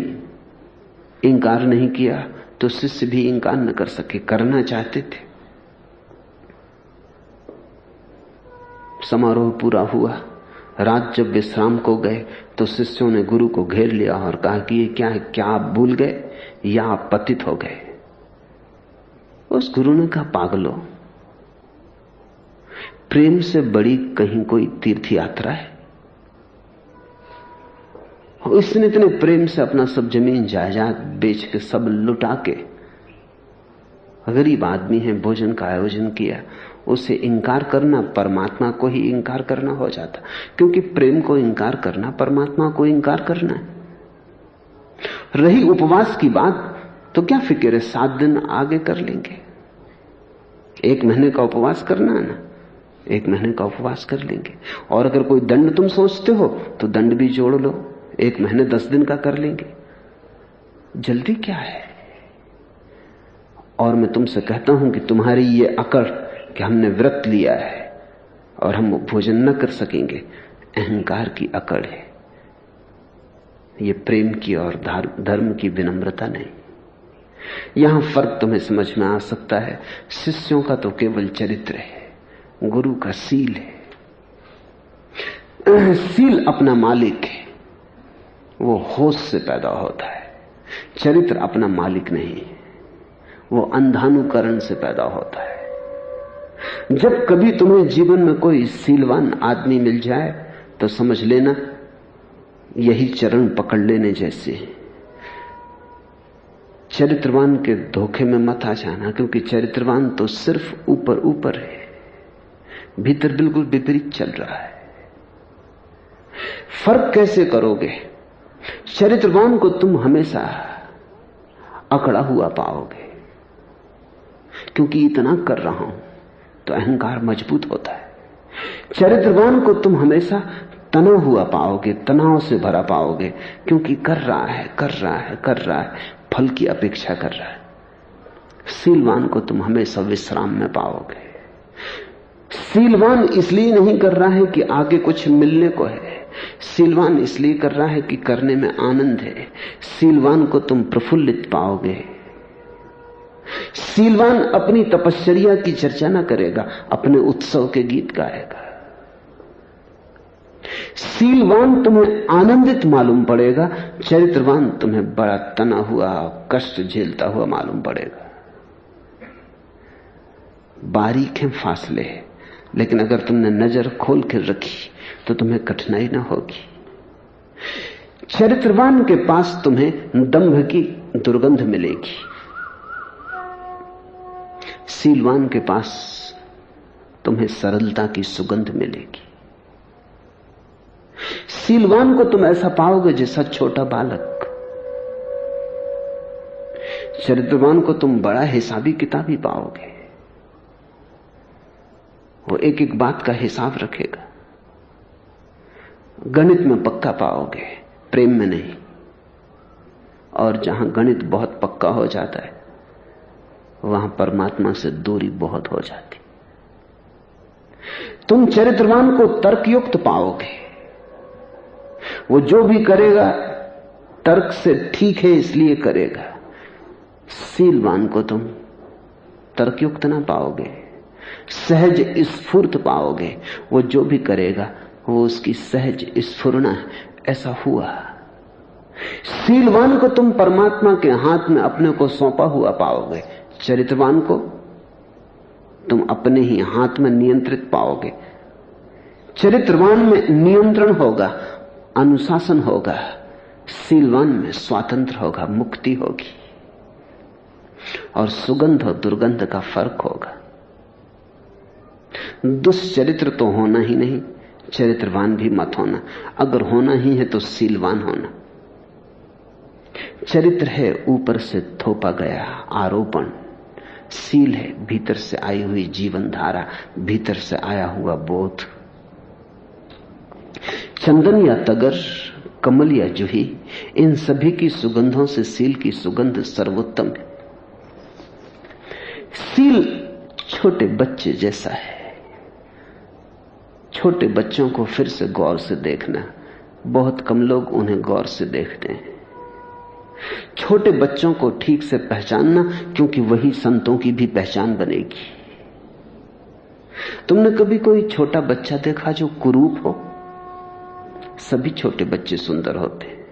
इंकार नहीं किया तो शिष्य भी इंकार न कर सके, करना चाहते थे। समारोह पूरा हुआ। रात जब विश्राम को गए तो शिष्यों ने गुरु को घेर लिया और कहा कि ये क्या है, क्या आप भूल गए या आप पतित हो गए? उस गुरु ने कहा, पागलो, प्रेम से बड़ी कहीं कोई तीर्थ यात्रा है? इसने इतने प्रेम से अपना सब जमीन जायदाद बेच के, सब लुटा के, गरीब आदमी है, भोजन का आयोजन किया। उसे इंकार करना परमात्मा को ही इंकार करना हो जाता, क्योंकि प्रेम को इंकार करना परमात्मा को इंकार करना है। रही उपवास की बात, तो क्या फिक्र है, 7 दिन आगे कर लेंगे। 1 महीने का उपवास करना है ना, 1 महीने का उपवास कर लेंगे। और अगर कोई दंड तुम सोचते हो तो दंड भी जोड़ लो, 1 महीने 10 दिन का कर लेंगे। जल्दी क्या है? और मैं तुमसे कहता हूं कि तुम्हारी ये अकड़ कि हमने व्रत लिया है और हम भोजन न कर सकेंगे, अहंकार की अकड़ है। ये प्रेम की और धर्म की विनम्रता नहीं। यहां फर्क तुम्हें समझ में आ सकता है। शिष्यों का तो केवल चरित्र है, गुरु का सील है। सील अपना मालिक है, वो होश से पैदा होता है। चरित्र अपना मालिक नहीं है, वो अंधानुकरण से पैदा होता है। जब कभी तुम्हें जीवन में कोई सीलवान आदमी मिल जाए तो समझ लेना यही चरण पकड़ लेने जैसे है। चरित्रवान के धोखे में मत आ जाना, क्योंकि चरित्रवान तो सिर्फ ऊपर ऊपर है, भीतर बिल्कुल विपरीत चल रहा है। फर्क कैसे करोगे? चरित्रवान को तुम हमेशा अकड़ा हुआ पाओगे, क्योंकि इतना कर रहा हूं, तो अहंकार मजबूत होता है। चरित्रवान को तुम हमेशा तना हुआ पाओगे, तनाव से भरा पाओगे, क्योंकि कर रहा है, फल की अपेक्षा कर रहा है। सीलवान को तुम हमेशा विश्राम में पाओगे। सीलवान इसलिए नहीं कर रहा है कि आगे कुछ मिलने को है, सीलवान इसलिए कर रहा है कि करने में आनंद है। सीलवान को तुम प्रफुल्लित पाओगे। सीलवान अपनी तपश्चर्या की चर्चा न करेगा, अपने उत्सव के गीत गाएगा। सीलवान तुम्हें आनंदित मालूम पड़ेगा, चरित्रवान तुम्हें बड़ा तना हुआ, कष्ट झेलता हुआ मालूम पड़ेगा। बारीक है फासले, लेकिन अगर तुमने नजर खोल कर रखी तो तुम्हें कठिनाई ना होगी। चरित्रवान के पास तुम्हें दंभ की दुर्गंध मिलेगी, सीलवान के पास तुम्हें सरलता की सुगंध मिलेगी। सीलवान को तुम ऐसा पाओगे जैसा छोटा बालक, चरित्रवान को तुम बड़ा हिसाबी किताबी पाओगे। वो एक एक बात का हिसाब रखेगा। गणित में पक्का पाओगे, प्रेम में नहीं। और जहां गणित बहुत पक्का हो जाता है वहां परमात्मा से दूरी बहुत हो जाती। तुम चरित्रवान को तर्कयुक्त पाओगे, वो जो भी करेगा तर्क से ठीक है इसलिए करेगा। शीलवान को तुम तर्कयुक्त ना पाओगे, सहज स्फूर्त पाओगे। वो जो भी करेगा वो उसकी सहज स्फुरना है, ऐसा हुआ। शीलवान को तुम परमात्मा के हाथ में अपने को सौंपा हुआ पाओगे, चरित्रवान को तुम अपने ही हाथ में नियंत्रित पाओगे। चरित्रवान में नियंत्रण होगा, अनुशासन होगा, शीलवान में स्वातंत्र होगा, मुक्ति होगी। और सुगंध और दुर्गंध का फर्क होगा। दुष्चरित्र तो होना ही नहीं, चरित्रवान भी मत होना। अगर होना ही है तो शीलवान होना। चरित्र है ऊपर से थोपा गया आरोपण, शील है भीतर से आई हुई जीवन धारा, भीतर से आया हुआ बोध। चंदन या तगर, कमल या जूही, इन सभी की सुगंधों से शील की सुगंध सर्वोत्तम है। शील छोटे बच्चे जैसा है। छोटे बच्चों को फिर से गौर से देखना, बहुत कम लोग उन्हें गौर से देखते हैं। छोटे बच्चों को ठीक से पहचानना, क्योंकि वही संतों की भी पहचान बनेगी। तुमने कभी कोई छोटा बच्चा देखा जो कुरूप हो? सभी छोटे बच्चे सुंदर होते हैं।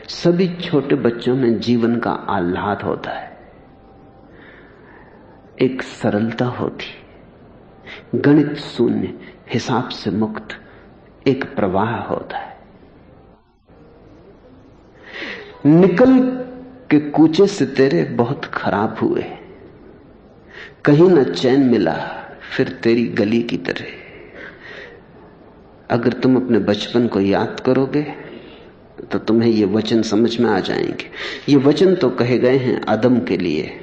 सभी छोटे बच्चों में जीवन का आह्लाद होता है, एक सरलता होती, गणित शून्य, हिसाब से मुक्त एक प्रवाह होता है। निकल के कूचे से तेरे बहुत खराब हुए, कहीं न चैन मिला फिर तेरी गली की तरह। अगर तुम अपने बचपन को याद करोगे तो तुम्हें ये वचन समझ में आ जाएंगे। ये वचन तो कहे गए हैं आदम के लिए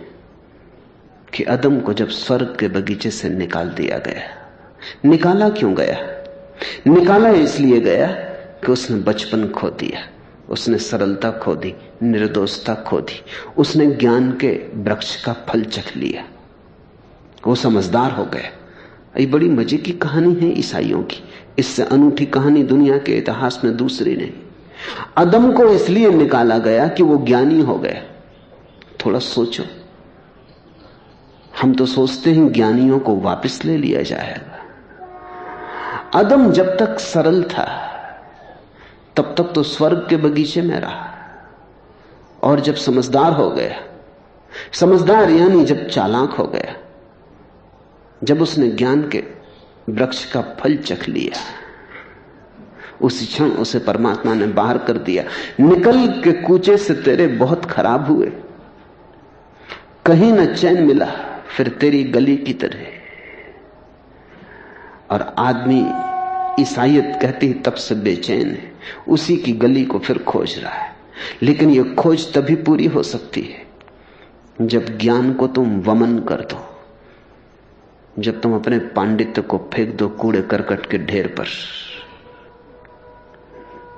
कि आदम को जब स्वर्ग के बगीचे से निकाल दिया गया। निकाला क्यों गया? निकाला इसलिए गया कि उसने बचपन खो दिया, उसने सरलता खो दी, निर्दोषता खो दी, उसने ज्ञान के वृक्ष का फल चख लिया, वो समझदार हो गया। ये बड़ी मजे की कहानी है ईसाइयों की, इससे अनूठी कहानी दुनिया के इतिहास में दूसरी नहीं। आदम को इसलिए निकाला गया कि वो ज्ञानी हो गया। थोड़ा सोचो, हम तो सोचते हैं ज्ञानियों को वापस ले लिया जाएगा। आदम जब तक सरल था तब तक तो स्वर्ग के बगीचे में रहा, और जब समझदार हो गया, समझदार यानी जब चालाक हो गया, जब उसने ज्ञान के वृक्ष का फल चख लिया, उसी क्षण उसे परमात्मा ने बाहर कर दिया। निकल के कूचे से तेरे बहुत खराब हुए, कहीं न चैन मिला फिर तेरी गली की तरह। और आदमी ईसाइयत कहती तब से बेचैन है, उसी की गली को फिर खोज रहा है। लेकिन यह खोज तभी पूरी हो सकती है जब ज्ञान को तुम वमन कर दो, जब तुम अपने पांडित्य को फेंक दो कूड़े करकट के ढेर पर,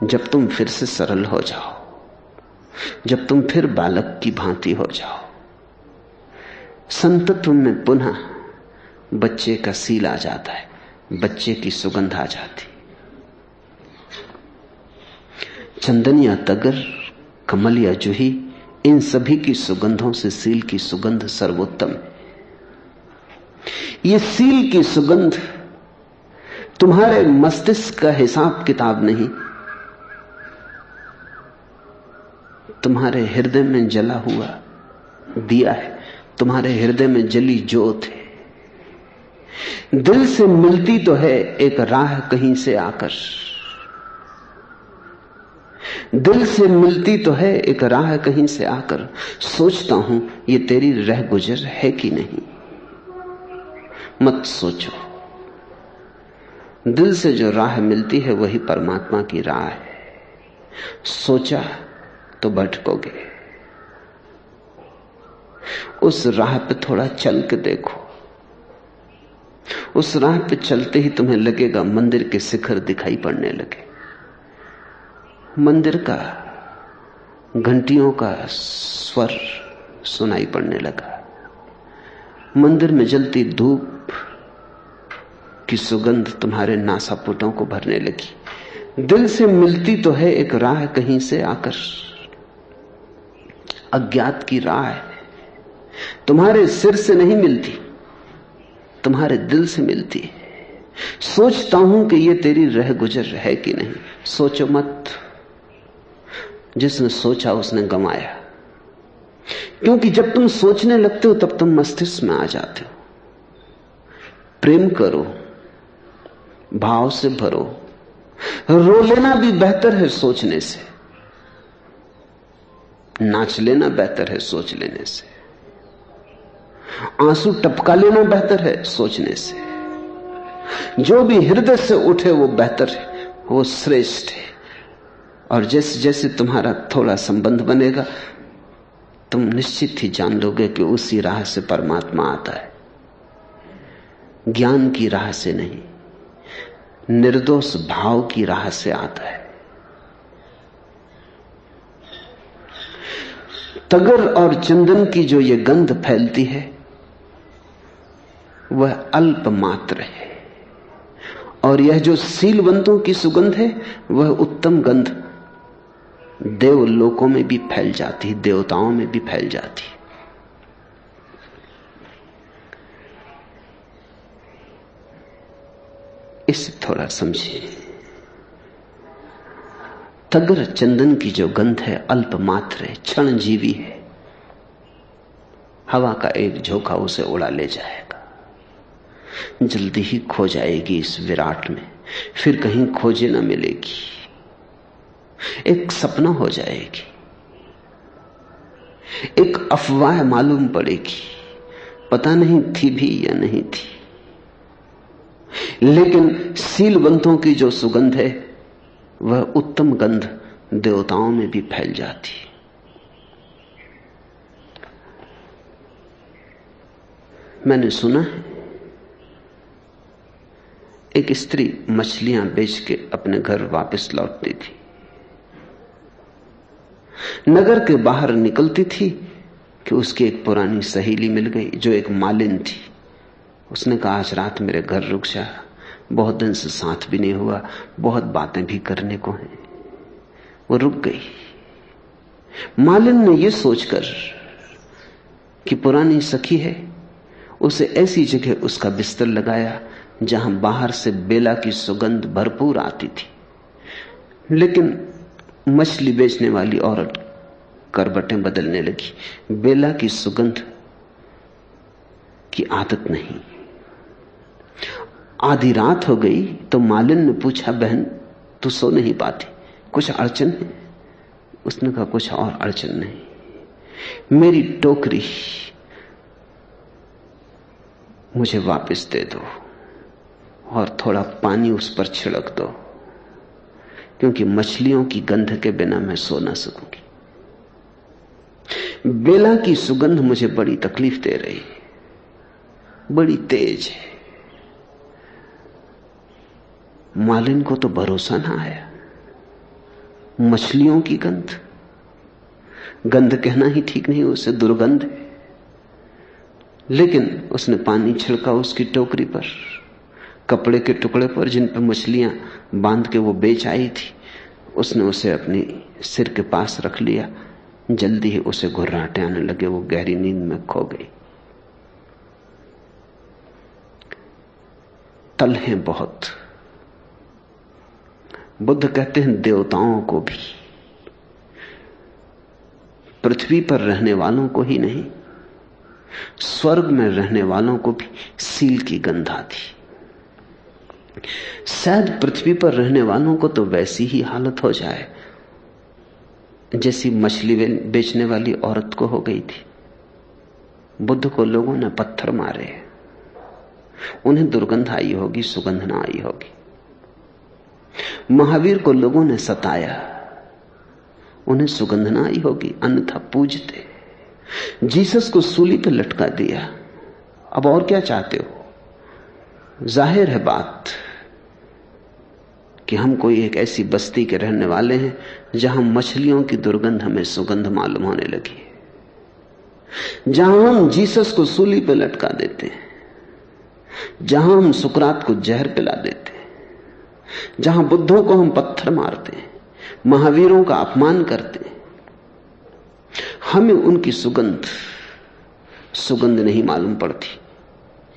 जब तुम फिर से सरल हो जाओ, जब तुम फिर बालक की भांति हो जाओ। संतत्व में पुनः बच्चे का सील आ जाता है, बच्चे की सुगंध आ जाती। चंदन या तगर, कमल या जूही, इन सभी की सुगंधों से सील की सुगंध सर्वोत्तम है। ये सील की सुगंध तुम्हारे मस्तिष्क का हिसाब किताब नहीं, तुम्हारे हृदय में जला हुआ दिया है, तुम्हारे हृदय में जली जोत है। दिल से मिलती तो है एक राह कहीं से आकर, दिल से मिलती तो है एक राह कहीं से आकर। सोचता हूं ये तेरी रह गुजर है कि नहीं। मत सोचो, दिल से जो राह मिलती है वही परमात्मा की राह है। सोचा तो भटकोगे, उस राह पे थोड़ा चल के देखो। उस राह पे चलते ही तुम्हें लगेगा मंदिर के शिखर दिखाई पड़ने लगे, मंदिर का घंटियों का स्वर सुनाई पड़ने लगा, मंदिर में जलती धूप की सुगंध तुम्हारे नासापुटों को भरने लगी। दिल से मिलती तो है एक राह कहीं से आकर, अज्ञात की राह है, तुम्हारे सिर से नहीं मिलती, तुम्हारे दिल से मिलती है। सोचता हूं कि ये तेरी रह गुजर है कि नहीं। सोचो मत, जिसने सोचा उसने गंवाया, क्योंकि जब तुम सोचने लगते हो तब तुम मस्तिष्क में आ जाते हो। प्रेम करो, भाव से भरो, रो लेना भी बेहतर है सोचने से, नाच लेना बेहतर है सोच लेने से, आंसू टपका लेना बेहतर है सोचने से। जो भी हृदय से उठे वो बेहतर है, वो श्रेष्ठ है। और जैसे जैसे तुम्हारा थोड़ा संबंध बनेगा, तुम निश्चित ही जान लोगे कि उसी राह से परमात्मा आता है, ज्ञान की राह से नहीं, निर्दोष भाव की राह से आता है। तगर और चंदन की जो ये गंध फैलती है वह अल्प मात्र है, और यह जो सीलवंतों की सुगंध है वह उत्तम गंध देवलोकों में भी फैल जाती है, देवताओं में भी फैल जाती है। इसे थोड़ा समझिए। तगर चंदन की जो गंध है अल्प मात्र है, क्षण जीवी है, हवा का एक झोंका उसे उड़ा ले जाएगा, जल्दी ही खो जाएगी इस विराट में, फिर कहीं खोजे न मिलेगी, एक सपना हो जाएगी, एक अफवाह मालूम पड़ेगी, पता नहीं थी भी या नहीं थी। लेकिन सीलवंतों की जो सुगंध है वह उत्तम गंध देवताओं में भी फैल जाती है। मैंने सुना है एक स्त्री मछलियां बेच के अपने घर वापस लौटती थी, नगर के बाहर निकलती थी कि उसकी एक पुरानी सहेली मिल गई जो एक मालिन थी। उसने कहा आज रात मेरे घर रुक जा, बहुत दिन से साथ भी नहीं हुआ, बहुत बातें भी करने को हैं। वो रुक गई। मालिन ने यह सोचकर कि पुरानी सखी है, उसे ऐसी जगह उसका बिस्तर लगाया जहां बाहर से बेला की सुगंध भरपूर आती थी। लेकिन मछली बेचने वाली औरत करवटें बदलने लगी, बेला की सुगंध की आदत नहीं। आधी रात हो गई तो मालिन ने पूछा, बहन तू सो नहीं पाती, कुछ अड़चन है? उसने कहा कुछ और अड़चन नहीं, मेरी टोकरी मुझे वापस दे दो और थोड़ा पानी उस पर छिड़क दो, क्योंकि मछलियों की गंध के बिना मैं सो ना सकूंगी। बेला की सुगंध मुझे बड़ी तकलीफ दे रही है, बड़ी तेज है। मालिन को तो भरोसा ना आया, मछलियों की गंध, गंध कहना ही ठीक नहीं, उसे दुर्गंध है। लेकिन उसने पानी छिड़का उसकी टोकरी पर, कपड़े के टुकड़े पर जिन पर मछलियां बांध के वो बेच आई थी। उसने उसे अपनी सिर के पास रख लिया। जल्दी ही उसे घुर्राटे आने लगे, वो गहरी नींद में खो गई। तल हैं बहुत। बुद्ध कहते हैं देवताओं को भी, पृथ्वी पर रहने वालों को ही नहीं, स्वर्ग में रहने वालों को भी सील की गंध आती। शायद पृथ्वी पर रहने वालों को तो वैसी ही हालत हो जाए जैसी मछली बेचने वाली औरत को हो गई थी। बुद्ध को लोगों ने पत्थर मारे, उन्हें दुर्गंध आई होगी, सुगंध ना आई होगी। महावीर को लोगों ने सताया, उन्हें सुगंध ना आई होगी, अन्यथा पूजते। जीसस को सूली पर लटका दिया, अब और क्या चाहते हो? जाहिर है बात कि हम कोई एक ऐसी बस्ती के रहने वाले हैं जहां मछलियों की दुर्गंध हमें सुगंध मालूम होने लगी है, जहां हम जीसस को सूली पे लटका देते हैं, जहां हम सुकरात को जहर पिला देते हैं, जहां बुद्धों को हम पत्थर मारते हैं, महावीरों का अपमान करते हैं, हमें उनकी सुगंध नहीं मालूम पड़ती।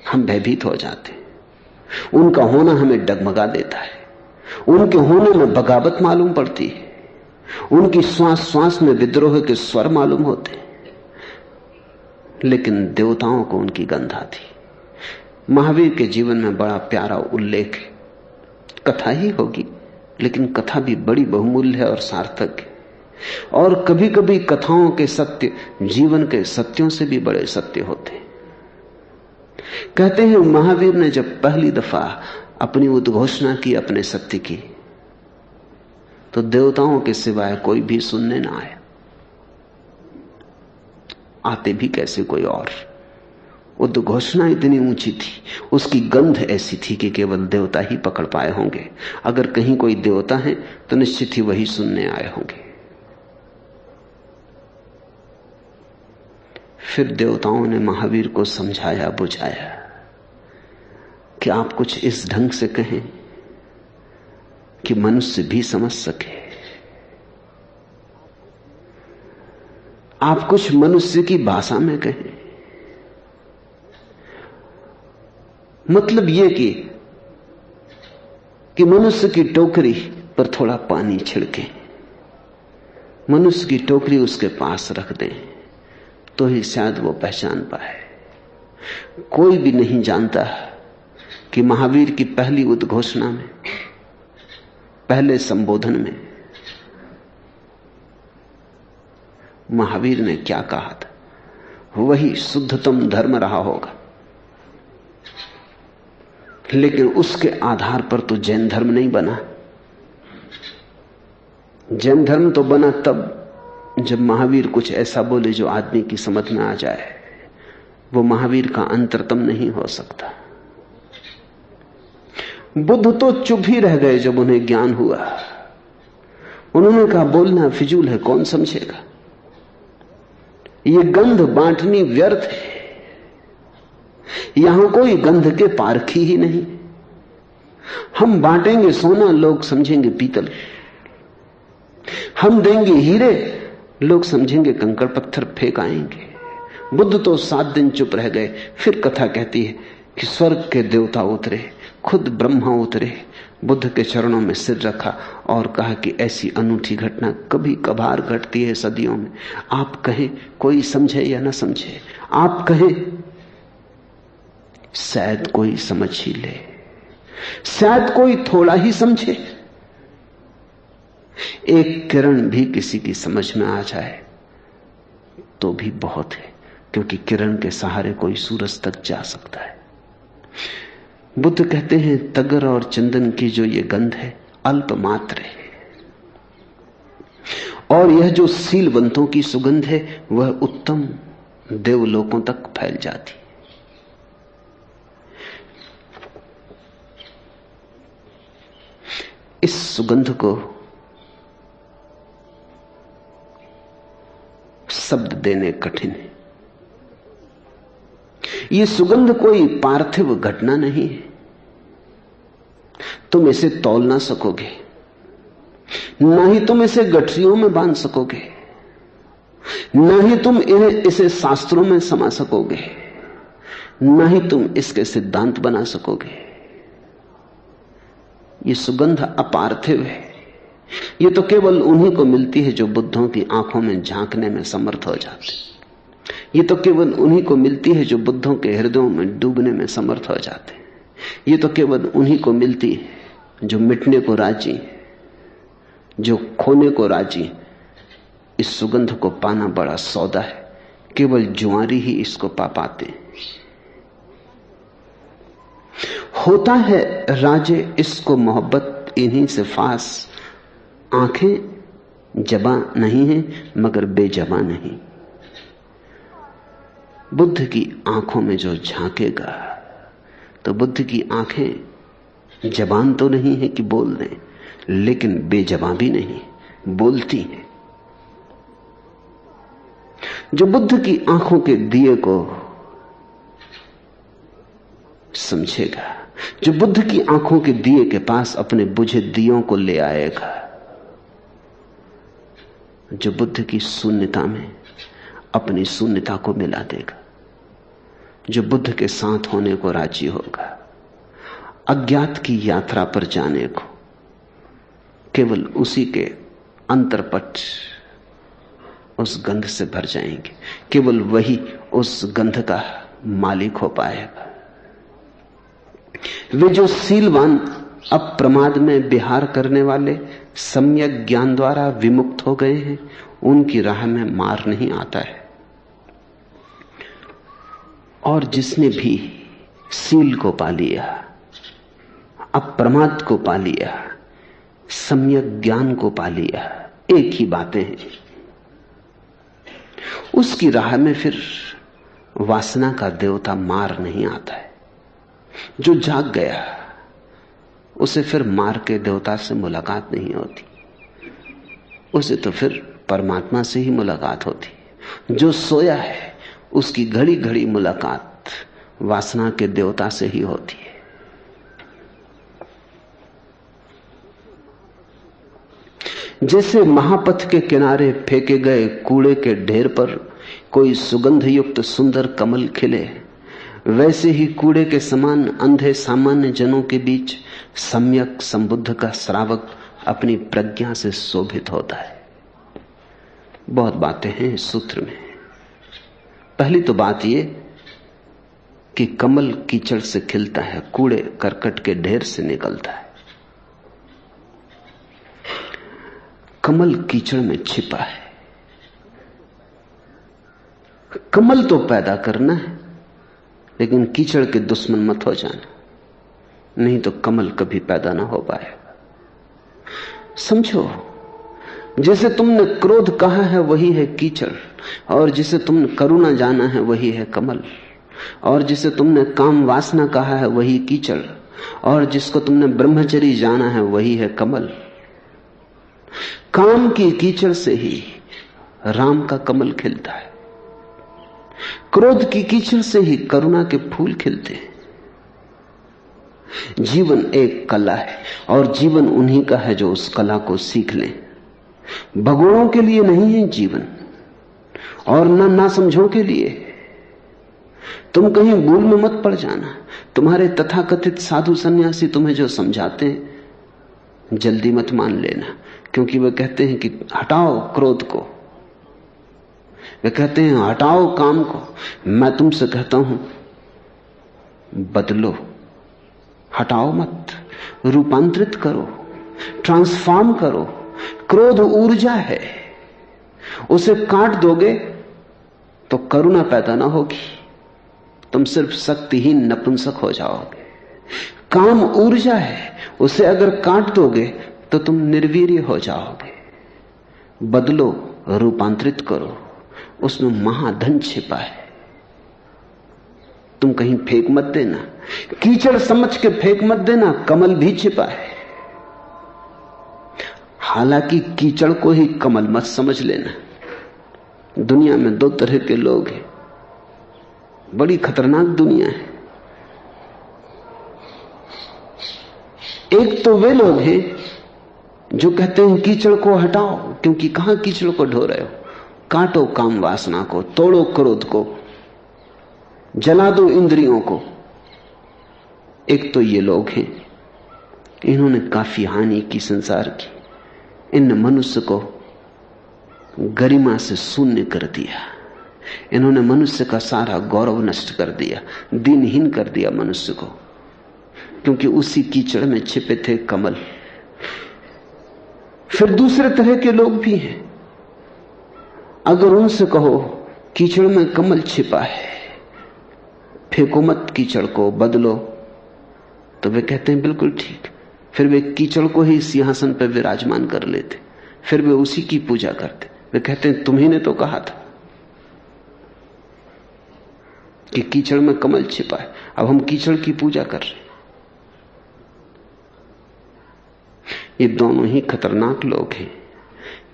हम भयभीत हो जाते हैं। उनका होना हमें डगमगा देता है। उनके होने में बगावत मालूम पड़ती है। उनकी श्वास श्वास में विद्रोह के स्वर मालूम होते हैं। लेकिन देवताओं को उनकी गंध आती। महावीर के जीवन में बड़ा प्यारा उल्लेख है। कथा ही होगी, लेकिन कथा भी बड़ी बहुमूल्य है और सार्थक है। और कभी कभी कथाओं के सत्य जीवन के सत्यों से भी बड़े सत्य होते हैं। कहते हैं महावीर ने जब पहली दफा अपनी उद्घोषणा की अपने सत्य की, तो देवताओं के सिवाय कोई भी सुनने ना आया। आते भी कैसे कोई और। उद्घोषणा इतनी ऊंची थी, उसकी गंध ऐसी थी कि केवल देवता ही पकड़ पाए होंगे। अगर कहीं कोई देवता है तो निश्चित ही वही सुनने आए होंगे। फिर देवताओं ने महावीर को समझाया बुझाया कि आप कुछ इस ढंग से कहें कि मनुष्य भी समझ सके। आप कुछ मनुष्य की भाषा में कहें। मतलब यह कि मनुष्य की टोकरी पर थोड़ा पानी छिड़के, मनुष्य की टोकरी उसके पास रख दें, तो ही शायद वो पहचान पाए। कोई भी नहीं जानता कि महावीर की पहली उद्घोषणा में, पहले संबोधन में महावीर ने क्या कहा था। वही शुद्धतम धर्म रहा होगा, लेकिन उसके आधार पर तो जैन धर्म नहीं बना। जैन धर्म तो बना तब जब महावीर कुछ ऐसा बोले जो आदमी की समझ में आ जाए। वो महावीर का अंतरतम नहीं हो सकता। बुद्ध तो चुप ही रह गए जब उन्हें ज्ञान हुआ। उन्होंने कहा बोलना फिजूल है, कौन समझेगा। ये गंध बांटनी व्यर्थ है। यहां कोई गंध के पारखी ही नहीं। हम बांटेंगे सोना, लोग समझेंगे पीतल। हम देंगे हीरे, लोग समझेंगे कंकड़ पत्थर फेंक आएंगे। बुद्ध तो 7 दिन चुप रह गए। फिर कथा कहती है कि स्वर्ग के देवता उतरे, खुद ब्रह्मा उतरे, बुद्ध के चरणों में सिर रखा और कहा कि ऐसी अनूठी घटना कभी कभार घटती है सदियों में। आप कहें, कोई समझे या ना समझे, आप कहें, शायद कोई समझ ही ले, शायद कोई थोड़ा ही समझे। एक किरण भी किसी की समझ में आ जाए तो भी बहुत है, क्योंकि किरण के सहारे कोई सूरज तक जा सकता है। बुद्ध कहते हैं तगर और चंदन की जो ये गंध है अल्प मात्र है, और यह जो सीलवंतों की सुगंध है वह उत्तम देवलोकों तक फैल जाती है। इस सुगंध को शब्द देने कठिन है। यह सुगंध कोई पार्थिव घटना नहीं है। तुम इसे तौल ना सकोगे, ना ही तुम इसे गठरियों में बांध सकोगे, ना ही तुम इसे शास्त्रों में समा सकोगे, ना ही तुम इसके सिद्धांत बना सकोगे। यह सुगंध अपार्थिव है। यह तो केवल उन्हीं को मिलती है जो बुद्धों की आंखों में झांकने में समर्थ हो जाते। ये तो केवल उन्हीं को मिलती है जो बुद्धों के हृदयों में डूबने में समर्थ हो जाते हैं। ये तो केवल उन्हीं को मिलती है जो मिटने को राजी, जो खोने को राजी। इस सुगंध को पाना बड़ा सौदा है, केवल जुआरी ही इसको पा पाते। होता है राजे इसको मोहब्बत इन्हीं से फास, आंखें जबा नहीं है मगर बेजबा नहीं। बुद्ध की आंखों में जो झांकेगा तो बुद्ध की आंखें जबान तो नहीं है कि बोल दें, लेकिन बेजबां भी नहीं, बोलती हैं। जो बुद्ध की आंखों के दिए को समझेगा, जो बुद्ध की आंखों के दिए के पास अपने बुझे दियों को ले आएगा, जो बुद्ध की शून्यता में अपनी शून्यता को मिला देगा, जो बुद्ध के साथ होने को राजी होगा, अज्ञात की यात्रा पर जाने को, केवल उसी के अंतरपट उस गंध से भर जाएंगे, केवल वही उस गंध का मालिक हो पाएगा। वे जो सीलवान अप्रमाद में विहार करने वाले सम्यक ज्ञान द्वारा विमुक्त हो गए हैं, उनकी राह में मार नहीं आता है। और जिसने भी सील को पा लिया, अप्रमाद को पा लिया, सम्यक ज्ञान को पा लिया, एक ही बातें हैं, उसकी राह में फिर वासना का देवता मार नहीं आता है। जो जाग गया उसे फिर मार के देवता से मुलाकात नहीं होती, उसे तो फिर परमात्मा से ही मुलाकात होती। जो सोया है उसकी घड़ी घड़ी मुलाकात वासना के देवता से ही होती है। जैसे महापथ के किनारे फेंके गए कूड़े के ढेर पर कोई सुगंध युक्त सुंदर कमल खिले, वैसे ही कूड़े के समान अंधे सामान्य जनों के बीच सम्यक संबुद्ध का श्रावक अपनी प्रज्ञा से शोभित होता है। बहुत बातें हैं इस सूत्र में। पहली तो बात यह कि कमल कीचड़ से खिलता है, कूड़े करकट के ढेर से निकलता है। कमल कीचड़ में छिपा है। कमल तो पैदा करना है, लेकिन कीचड़ के दुश्मन मत हो जाना, नहीं तो कमल कभी पैदा ना हो पाएगा। समझो, जिसे तुमने क्रोध कहा है वही है कीचड़, और जिसे तुमने करुणा जाना है वही है कमल, और जिसे तुमने काम वासना कहा है वही कीचड़, और जिसको तुमने ब्रह्मचर्य जाना है वही है कमल। काम की कीचड़ से ही राम का कमल खिलता है, क्रोध की कीचड़ से ही करुणा के फूल खिलते हैं। जीवन एक कला है, और जीवन उन्हीं का है जो उस कला को सीख लें। भगोड़ों के लिए नहीं है जीवन, और ना समझों के लिए। तुम कहीं भूल में मत पड़ जाना। तुम्हारे तथाकथित साधु सन्यासी तुम्हें जो समझाते हैं जल्दी मत मान लेना, क्योंकि वे कहते हैं कि हटाओ क्रोध को, वे कहते हैं हटाओ काम को। मैं तुमसे कहता हूं बदलो, हटाओ मत, रूपांतरित करो, ट्रांसफॉर्म करो। क्रोध ऊर्जा है, उसे काट दोगे तो करुणा पैदा ना होगी, तुम सिर्फ शक्तिहीन नपुंसक हो जाओगे। काम ऊर्जा है, उसे अगर काट दोगे तो तुम निर्वीर्य हो जाओगे। बदलो, रूपांतरित करो, उसमें महाधन छिपा है। तुम कहीं फेंक मत देना, कीचड़ समझ के फेंक मत देना, कमल भी छिपा है। हालांकि कीचड़ को ही कमल मत समझ लेना। दुनिया में दो तरह के लोग हैं, बड़ी खतरनाक दुनिया है। एक तो वे लोग हैं जो कहते हैं कीचड़ को हटाओ, क्योंकि कहां कीचड़ को ढो रहे हो। काटो काम वासना को, तोड़ो क्रोध को, जला दो इंद्रियों को। एक तो ये लोग हैं, इन्होंने काफी हानि की संसार की। इन मनुष्य को गरिमा से शून्य कर दिया, इन्होंने मनुष्य का सारा गौरव नष्ट कर दिया, दीनहीन कर दिया मनुष्य को, क्योंकि उसी कीचड़ में छिपे थे कमल। फिर दूसरे तरह के लोग भी हैं, अगर उनसे कहो कीचड़ में कमल छिपा है, फेंको मत कीचड़ को, बदलो, तो वे कहते हैं बिल्कुल ठीक। फिर वे कीचड़ को ही सिंहासन पर विराजमान कर लेते, फिर वे उसी की पूजा करते। वे कहते हैं तुम्ही ने तो कहा था। कि कीचड़ में कमल छिपा है। अब हम कीचड़ की पूजा कर रहे हैं। ये दोनों ही खतरनाक लोग हैं।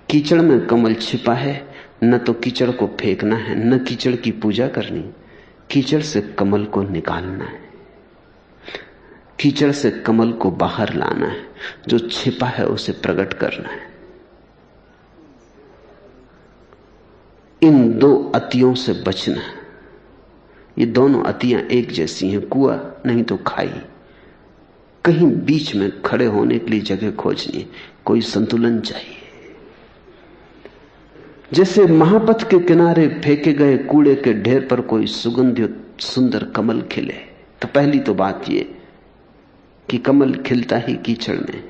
कीचड़ में कमल छिपा है, न तो कीचड़ को फेंकना है, न कीचड़ की पूजा करनी। कीचड़ से कमल को निकालना है, कीचड़ से कमल को बाहर लाना है, जो छिपा है उसे प्रकट करना है। इन दो अतियों से बचना है। ये दोनों अतियां एक जैसी हैं, कुआं नहीं तो खाई। कहीं बीच में खड़े होने के लिए जगह खोजनी, कोई संतुलन चाहिए। जैसे महापथ के किनारे फेंके गए कूड़े के ढेर पर कोई सुगंधित सुंदर कमल खिले, तो पहली तो बात यह कि कमल खिलता ही कीचड़ में।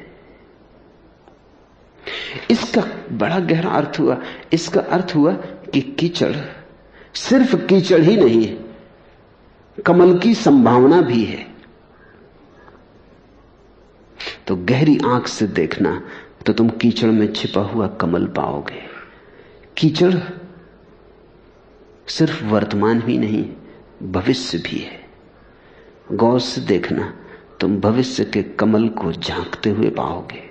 इसका बड़ा गहरा अर्थ हुआ। इसका अर्थ हुआ कि कीचड़ सिर्फ कीचड़ ही नहीं है, कमल की संभावना भी है। तो गहरी आंख से देखना तो तुम कीचड़ में छिपा हुआ कमल पाओगे। कीचड़ सिर्फ वर्तमान ही नहीं, भविष्य भी है। गौर से देखना, तुम भविष्य के कमल को झांकते हुए पाओगे।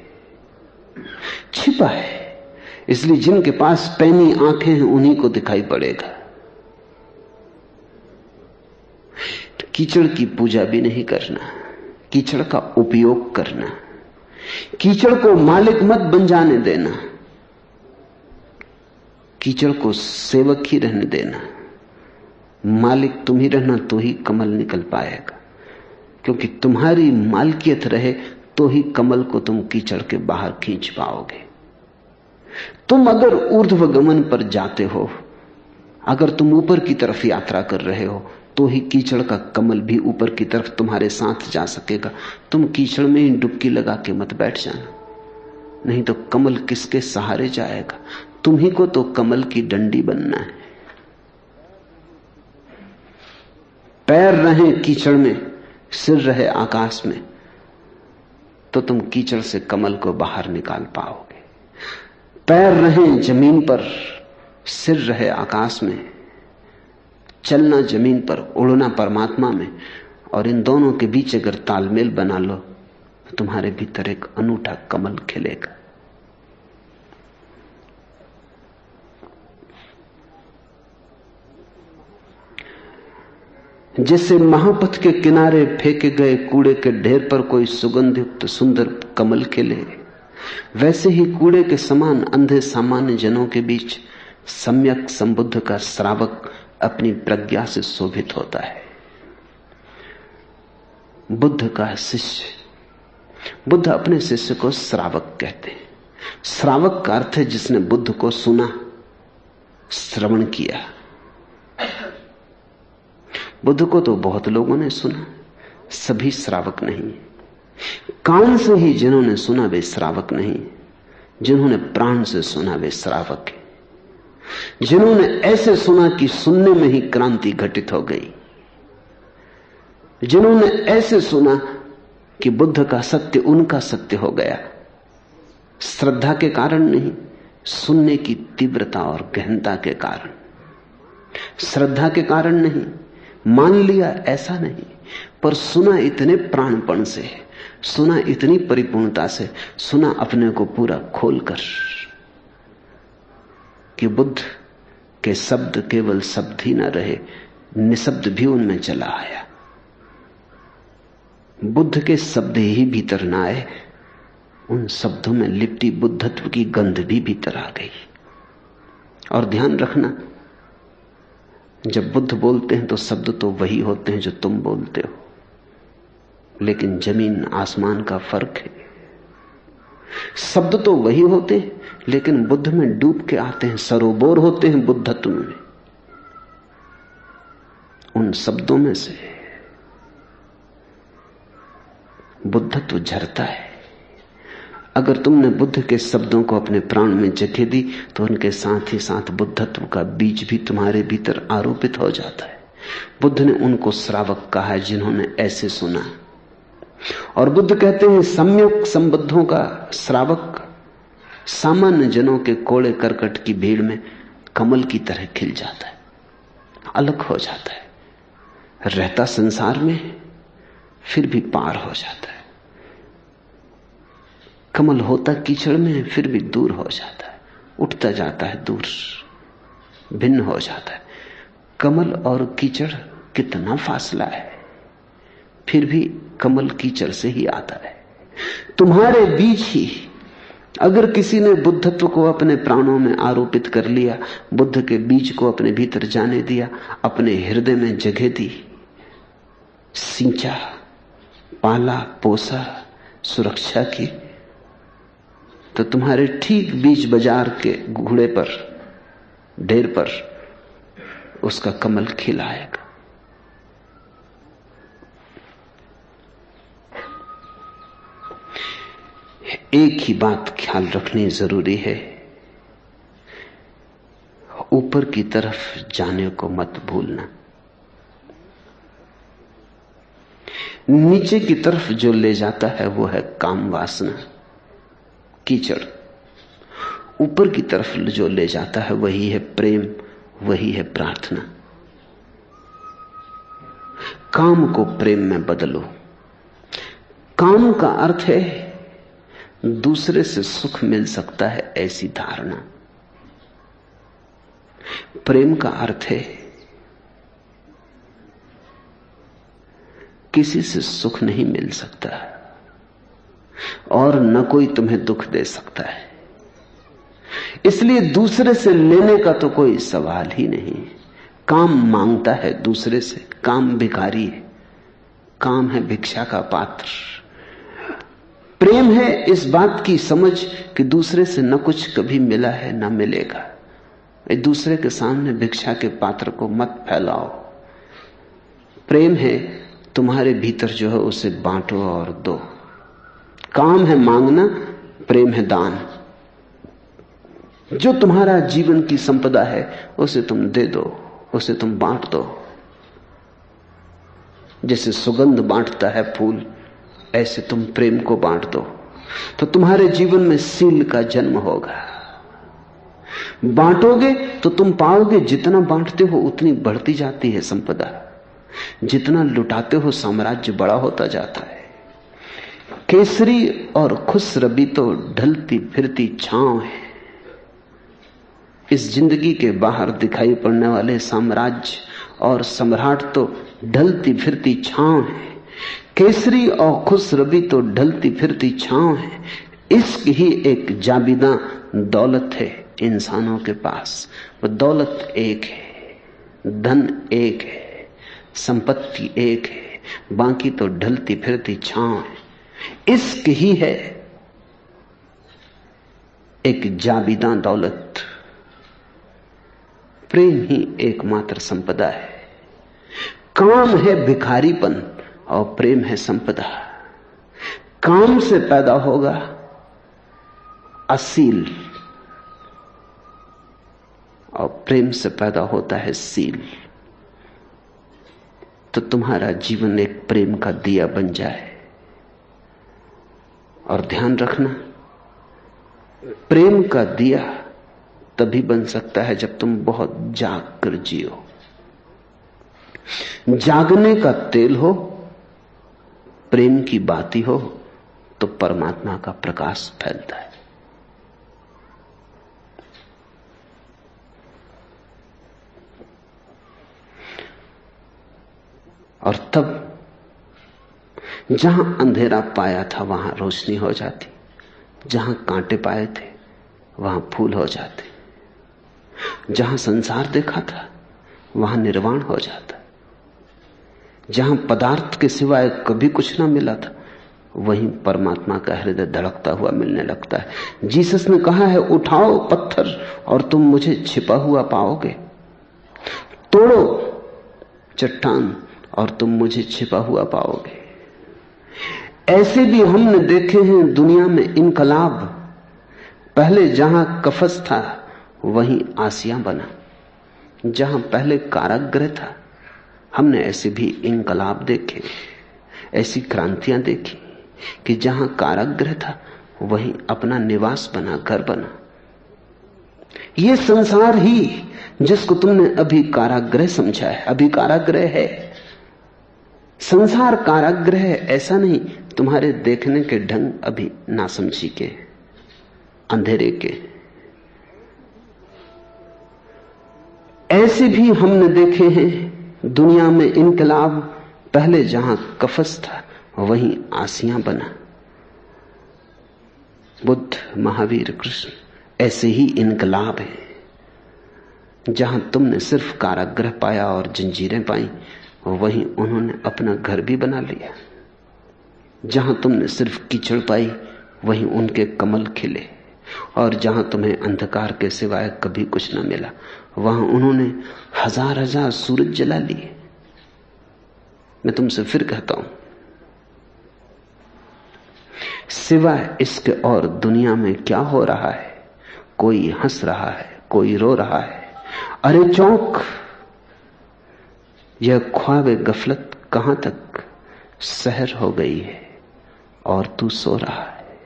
छिपा है, इसलिए जिनके पास पैनी आंखें हैं उन्हीं को दिखाई पड़ेगा। कीचड़ की पूजा भी नहीं करना, कीचड़ का उपयोग करना। कीचड़ को मालिक मत बन जाने देना, कीचड़ को सेवक ही रहने देना। मालिक तुम ही रहना तो ही कमल निकल पाएगा, क्योंकि तुम्हारी मालकियत रहे तो ही कमल को तुम कीचड़ के बाहर खींच पाओगे। तुम अगर ऊर्ध्वगमन पर जाते हो, अगर तुम ऊपर की तरफ यात्रा कर रहे हो, तो ही कीचड़ का कमल भी ऊपर की तरफ तुम्हारे साथ जा सकेगा। तुम कीचड़ में ही डुबकी लगा के मत बैठ जाना, नहीं तो कमल किसके सहारे जाएगा। तुम्ही को तो कमल की डंडी बनना है। पैर रहे कीचड़ में, सिर रहे आकाश में, तो तुम कीचड़ से कमल को बाहर निकाल पाओगे। पैर रहे जमीन पर, सिर रहे आकाश में, चलना जमीन पर, उड़ना परमात्मा में, और इन दोनों के बीच अगर तालमेल बना लो तो तुम्हारे भीतर एक अनूठा कमल खिलेगा। जैसे महापथ के किनारे फेंके गए कूड़े के ढेर पर कोई सुगंधित सुंदर कमल खिले, वैसे ही कूड़े के समान अंधे सामान्य जनों के बीच सम्यक संबुद्ध का श्रावक अपनी प्रज्ञा से शोभित होता है। बुद्ध का शिष्य, बुद्ध अपने शिष्य को श्रावक कहते हैं। श्रावक का अर्थ है जिसने बुद्ध को सुना, श्रवण किया। बुद्ध को तो बहुत लोगों ने सुना, सभी श्रावक नहीं। कान से ही जिन्होंने सुना वे श्रावक नहीं, जिन्होंने प्राण से सुना वे श्रावक हैं। जिन्होंने ऐसे सुना कि सुनने में ही क्रांति घटित हो गई, जिन्होंने ऐसे सुना कि बुद्ध का सत्य उनका सत्य हो गया, श्रद्धा के कारण नहीं, सुनने की तीव्रता और गहनता के कारण। श्रद्धा के कारण नहीं, मान लिया ऐसा नहीं, पर सुना इतने प्राणपण से, सुना इतनी परिपूर्णता से, सुना अपने को पूरा खोलकर कि बुद्ध के शब्द केवल शब्द ही न रहे, निशब्द भी उनमें चला आया। बुद्ध के शब्द ही भीतर न आए, उन शब्दों में लिपटी बुद्धत्व की गंध भी भीतर आ गई। और ध्यान रखना, जब बुद्ध बोलते हैं तो शब्द तो वही होते हैं जो तुम बोलते हो, लेकिन जमीन आसमान का फर्क है। शब्द तो वही होते हैं, लेकिन बुद्ध में डूब के आते हैं, सरोबोर होते हैं बुद्धत्व में। उन शब्दों में से बुद्धत्व झरता है। अगर तुमने बुद्ध के शब्दों को अपने प्राण में जगह दी तो उनके साथ ही साथ बुद्धत्व का बीज भी तुम्हारे भीतर आरोपित हो जाता है। बुद्ध ने उनको श्रावक कहा जिन्होंने ऐसे सुना, और बुद्ध कहते हैं सम्यक संबद्धों का श्रावक सामान्य जनों के कोड़े करकट की भीड़ में कमल की तरह खिल जाता है, अलग हो जाता है। रहता संसार में फिर भी पार हो जाता है। कमल होता कीचड़ में फिर भी दूर हो जाता है, उठता जाता है दूर, भिन्न हो जाता है। कमल और कीचड़ कितना फासला है, फिर भी कमल कीचड़ से ही आता है। तुम्हारे बीच ही अगर किसी ने बुद्धत्व को अपने प्राणों में आरोपित कर लिया, बुद्ध के बीज को अपने भीतर जाने दिया, अपने हृदय में जगह दी, सींचा, पाला, पोसा, सुरक्षा की, तो तुम्हारे ठीक बीच बाजार के घोड़े पर, ढेर पर उसका कमल खिलाएगा। एक ही बात ख्याल रखनी जरूरी है, ऊपर की तरफ जाने को मत भूलना। नीचे की तरफ जो ले जाता है वो है काम वासना, कीचड़। ऊपर की तरफ जो ले जाता है वही है प्रेम, वही है प्रार्थना। काम को प्रेम में बदलो। काम का अर्थ है दूसरे से सुख मिल सकता है ऐसी धारणा। प्रेम का अर्थ है किसी से सुख नहीं मिल सकता और न कोई तुम्हें दुख दे सकता है, इसलिए दूसरे से लेने का तो कोई सवाल ही नहीं। काम मांगता है दूसरे से, काम भिखारी है, काम है भिक्षा का पात्र। प्रेम है इस बात की समझ कि दूसरे से न कुछ कभी मिला है न मिलेगा। एक दूसरे के सामने भिक्षा के पात्र को मत फैलाओ। प्रेम है तुम्हारे भीतर जो है उसे बांटो और दो। काम है मांगना, प्रेम है दान। जो तुम्हारा जीवन की संपदा है उसे तुम दे दो, उसे तुम बांट दो। जैसे सुगंध बांटता है फूल, ऐसे तुम प्रेम को बांट दो, तो तुम्हारे जीवन में सील का जन्म होगा। बांटोगे तो तुम पाओगे जितना बांटते हो उतनी बढ़ती जाती है संपदा, जितना लुटाते हो साम्राज्य बड़ा होता जाता है। केसरी और खुशरबी तो ढलती फिरती छांव है। इस जिंदगी के बाहर दिखाई पड़ने वाले साम्राज्य और सम्राट तो ढलती फिरती छांव है। केसरी और खुशरबी तो ढलती फिरती छांव है। इश्क ही एक जाबिदा दौलत है इंसानों के पास। वो दौलत एक है, धन एक है, संपत्ति एक है, बाकी तो ढलती फिरती छांव है। इश्क ही है एक जाबिदा दौलत। प्रेम ही एकमात्र संपदा है। काम है भिखारीपन और प्रेम है संपदा। काम से पैदा होगा असील और प्रेम से पैदा होता है सील। तो तुम्हारा जीवन एक प्रेम का दिया बन जाए। और ध्यान रखना, प्रेम का दिया तभी बन सकता है जब तुम बहुत जाग कर जियो। जागने का तेल हो, प्रेम की बाती हो, तो परमात्मा का प्रकाश फैलता है। और तब जहां अंधेरा पाया था वहां रोशनी हो जाती, जहां कांटे पाए थे वहां फूल हो जाते, जहां संसार देखा था वहां निर्वाण हो जाता, जहां पदार्थ के सिवाय कभी कुछ ना मिला था वहीं परमात्मा का हृदय धड़कता हुआ मिलने लगता है। जीसस ने कहा है, उठाओ पत्थर और तुम मुझे छिपा हुआ पाओगे, तोड़ो चट्टान और तुम मुझे छिपा हुआ पाओगे। ऐसे भी हमने देखे हैं दुनिया में इनकलाब। पहले जहां कफस था वहीं आसिया बना, जहां पहले कारागृह था हमने ऐसे भी इनकलाब देखे, ऐसी क्रांतियां देखी कि जहां कारागृह था वहीं अपना निवास बना, घर बना। यह संसार ही जिसको तुमने अभी कारागृह समझा है, अभी कारागृह है, संसार कारागृह है ऐसा नहीं, तुम्हारे देखने के ढंग अभी नासमझी के, अंधेरे के। ऐसे भी हमने देखे हैं दुनिया में इनकलाब, पहले जहां कफस था वहीं आसियां बना। बुद्ध, महावीर, कृष्ण ऐसे ही इनकलाब है। जहां तुमने सिर्फ कारागृह पाया और जंजीरें पाई, वहीं उन्होंने अपना घर भी बना लिया। जहां तुमने सिर्फ कीचड़ पाई, वहीं उनके कमल खिले। और जहां तुम्हें अंधकार के सिवाय कभी कुछ न मिला, वहां उन्होंने हजार हजार सूरज जला लिए। मैं तुमसे फिर कहता हूं, सिवाय इसके और दुनिया में क्या हो रहा है? कोई हंस रहा है, कोई रो रहा है। अरे चौंक, यह ख्वाबे गफलत कहां तक सहर हो गई है और तू सो रहा है।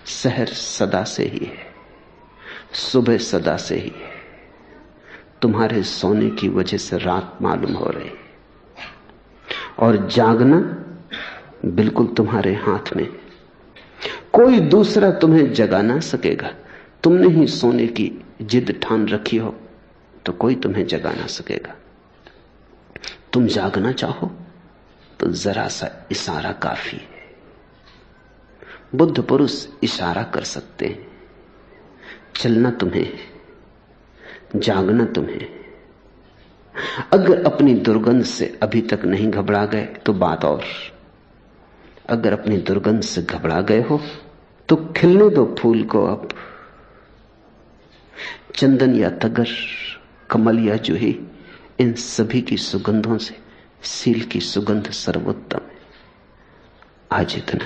सहर सदा से ही है, सुबह सदा से ही है। तुम्हारे सोने की वजह से रात मालूम हो रही, और जागना बिल्कुल तुम्हारे हाथ में। कोई दूसरा तुम्हें जगा ना सकेगा। तुमने ही सोने की जिद ठान रखी हो तो कोई तुम्हें जगा ना सकेगा। तुम जागना चाहो तो जरा सा इशारा काफी है। बुद्ध पुरुष इशारा कर सकते हैं। चलना तुम्हें, जागना तुम्हें। अगर अपनी दुर्गंध से अभी तक नहीं घबरा गए तो बात और। अगर अपनी दुर्गंध से घबरा गए हो तो खिलने दो फूल को। अब चंदन या तगर, कमल या जूही, इन सभी की सुगंधों से सील की सुगंध सर्वोत्तम है। आज इतना।